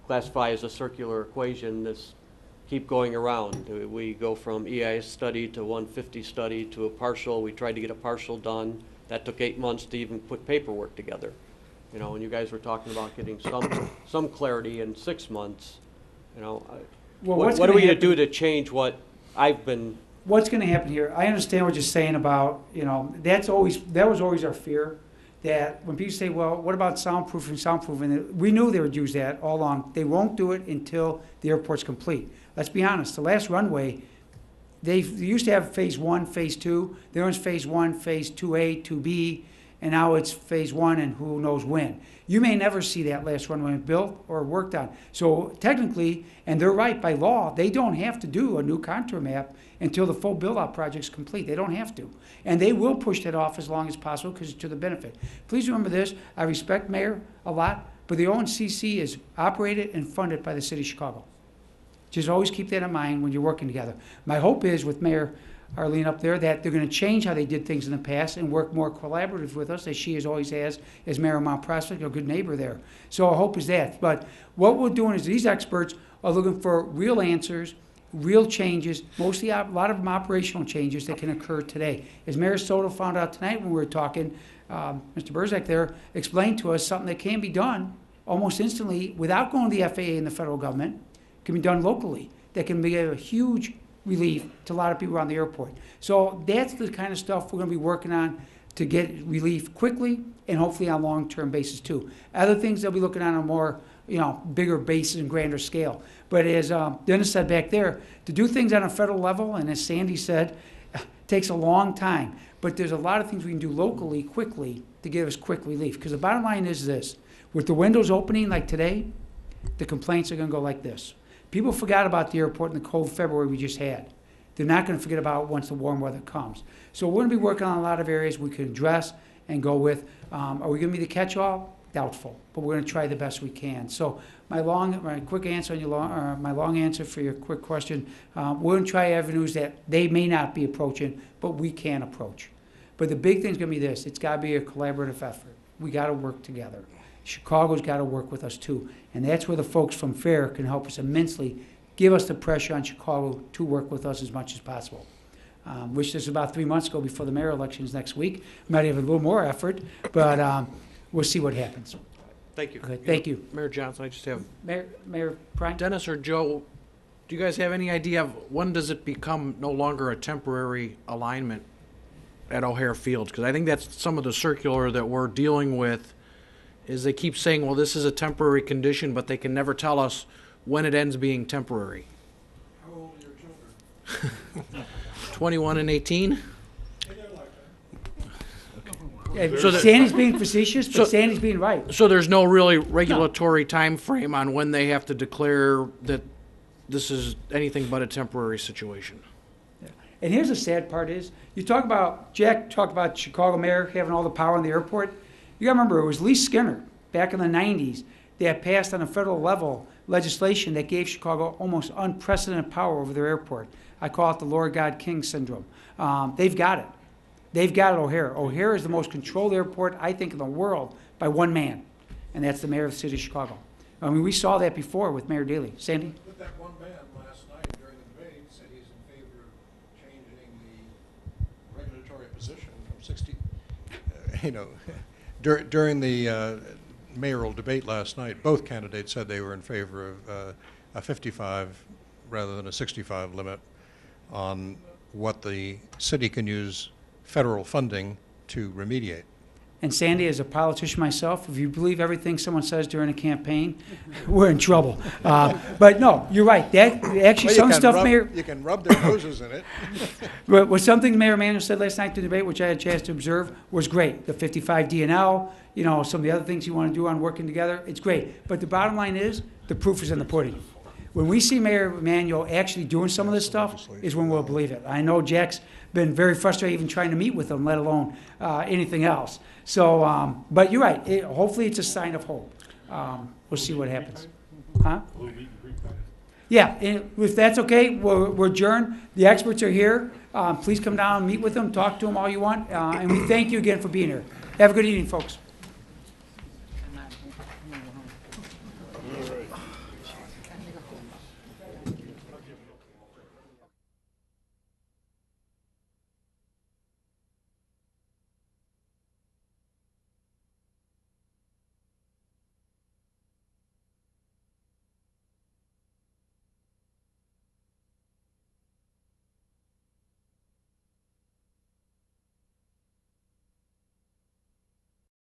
classify as a circular equation, this keep going around? We go from EIS study to 150 study to a partial. We tried to get a partial done. That took 8 months to even put paperwork together. You know, and you guys were talking about getting some clarity in 6 months. You know, Well, what are we going to do to change what I've been? What's going to happen here? I understand what you're saying about, you know, that was always our fear. That when people say, well, what about soundproofing? We knew they would use that all along. They won't do it until the airport's complete. Let's be honest, the last runway, they used to have phase 1, phase 2. There was phase 1, phase 2A, 2B, and now it's phase 1 and who knows when. You may never see that last runway built or worked on. So technically, and they're right, by law, they don't have to do a new contour map until the full build-out project's complete. They don't have to. And they will push that off as long as possible because it's to the benefit. Please remember this, I respect Mayor a lot, but the ONCC is operated and funded by the city of Chicago. Just always keep that in mind when you're working together. My hope is with Mayor Arlene up there that they're going to change how they did things in the past and work more collaborative with us, as she as always has as Mayor of Mount Prospect, a good neighbor there. So our hope is that. But what we're doing is these experts are looking for real answers, real changes, mostly a lot of them operational changes that can occur today. As Mayor Soto found out tonight when we were talking, Mr. Burzak there explained to us something that can be done almost instantly without going to the FAA and the federal government. Can be done locally. That can be a huge relief to a lot of people around the airport. So that's the kind of stuff we're going to be working on to get relief quickly and hopefully on a long-term basis too. Other things they'll be looking on a more, bigger basis and grander scale. But as Dennis said back there, to do things on a federal level, and as Sandy said, takes a long time. But there's a lot of things we can do locally quickly to give us quick relief. Because the bottom line is this: with the windows opening like today, the complaints are going to go like this. People forgot about the airport in the cold February we just had. They're not going to forget about it once the warm weather comes. So we're going to be working on a lot of areas we can address and go with. Are we going to be the catch-all? Doubtful, but we're going to try the best we can. So my long answer for your quick question, we're going to try avenues that they may not be approaching, but we can approach. But the big thing's going to be this: it's got to be a collaborative effort. We got to work together. Chicago's got to work with us too, and that's where the folks from FAIR can help us immensely, give us the pressure on Chicago to work with us as much as possible. Which is about 3 months ago before the mayor elections next week. Might have a little more effort, but we'll see what happens. Thank you. Okay, thank you. Mayor Johnson, I just have, Mayor Prime? Dennis or Joe, do you guys have any idea of when does it become no longer a temporary alignment at O'Hare Fields? Because I think that's some of the circular that we're dealing with, is they keep saying, well, this is a temporary condition, but they can never tell us when it ends being temporary. How old are your children? 21 and 18? So Sandy's being facetious, but Sandy's being right. So there's no really regulatory time frame on when they have to declare that this is anything but a temporary situation. And here's the sad part is, Jack talked about Chicago mayor having all the power in the airport. You gotta remember, it was Lee Skinner back in the 90s that passed on a federal level legislation that gave Chicago almost unprecedented power over their airport. I call it the Lord God King syndrome. They've got it. They've got it, O'Hare. O'Hare is the most controlled airport, I think, in the world by one man, and that's the mayor of the city of Chicago. I mean, we saw that before with Mayor Daley. Sandy? But that one man last night during the debate said he's in favor of changing the regulatory position from 60, during the mayoral debate last night, both candidates said they were in favor of a 55 rather than a 65 limit on what the city can use federal funding to remediate. And Sandy, as a politician myself, if you believe everything someone says during a campaign, we're in trouble. But no, you're right. That actually some stuff, Mayor. You can rub their noses in it. But something Mayor Emanuel said last night in the debate, which I had a chance to observe, was great. The 55 DNL, you know, some of the other things you want to do on working together, it's great. But the bottom line is, the proof is in the pudding. When we see Mayor Emanuel actually doing some of this stuff is when we'll believe it. I know Jack's been very frustrated even trying to meet with him, let alone anything else. So, but you're right. Hopefully it's a sign of hope. We'll see what happens. Huh? Yeah, and if that's okay, we're adjourned. The experts are here. Please come down and meet with them, talk to them all you want. And we thank you again for being here. Have a good evening, folks.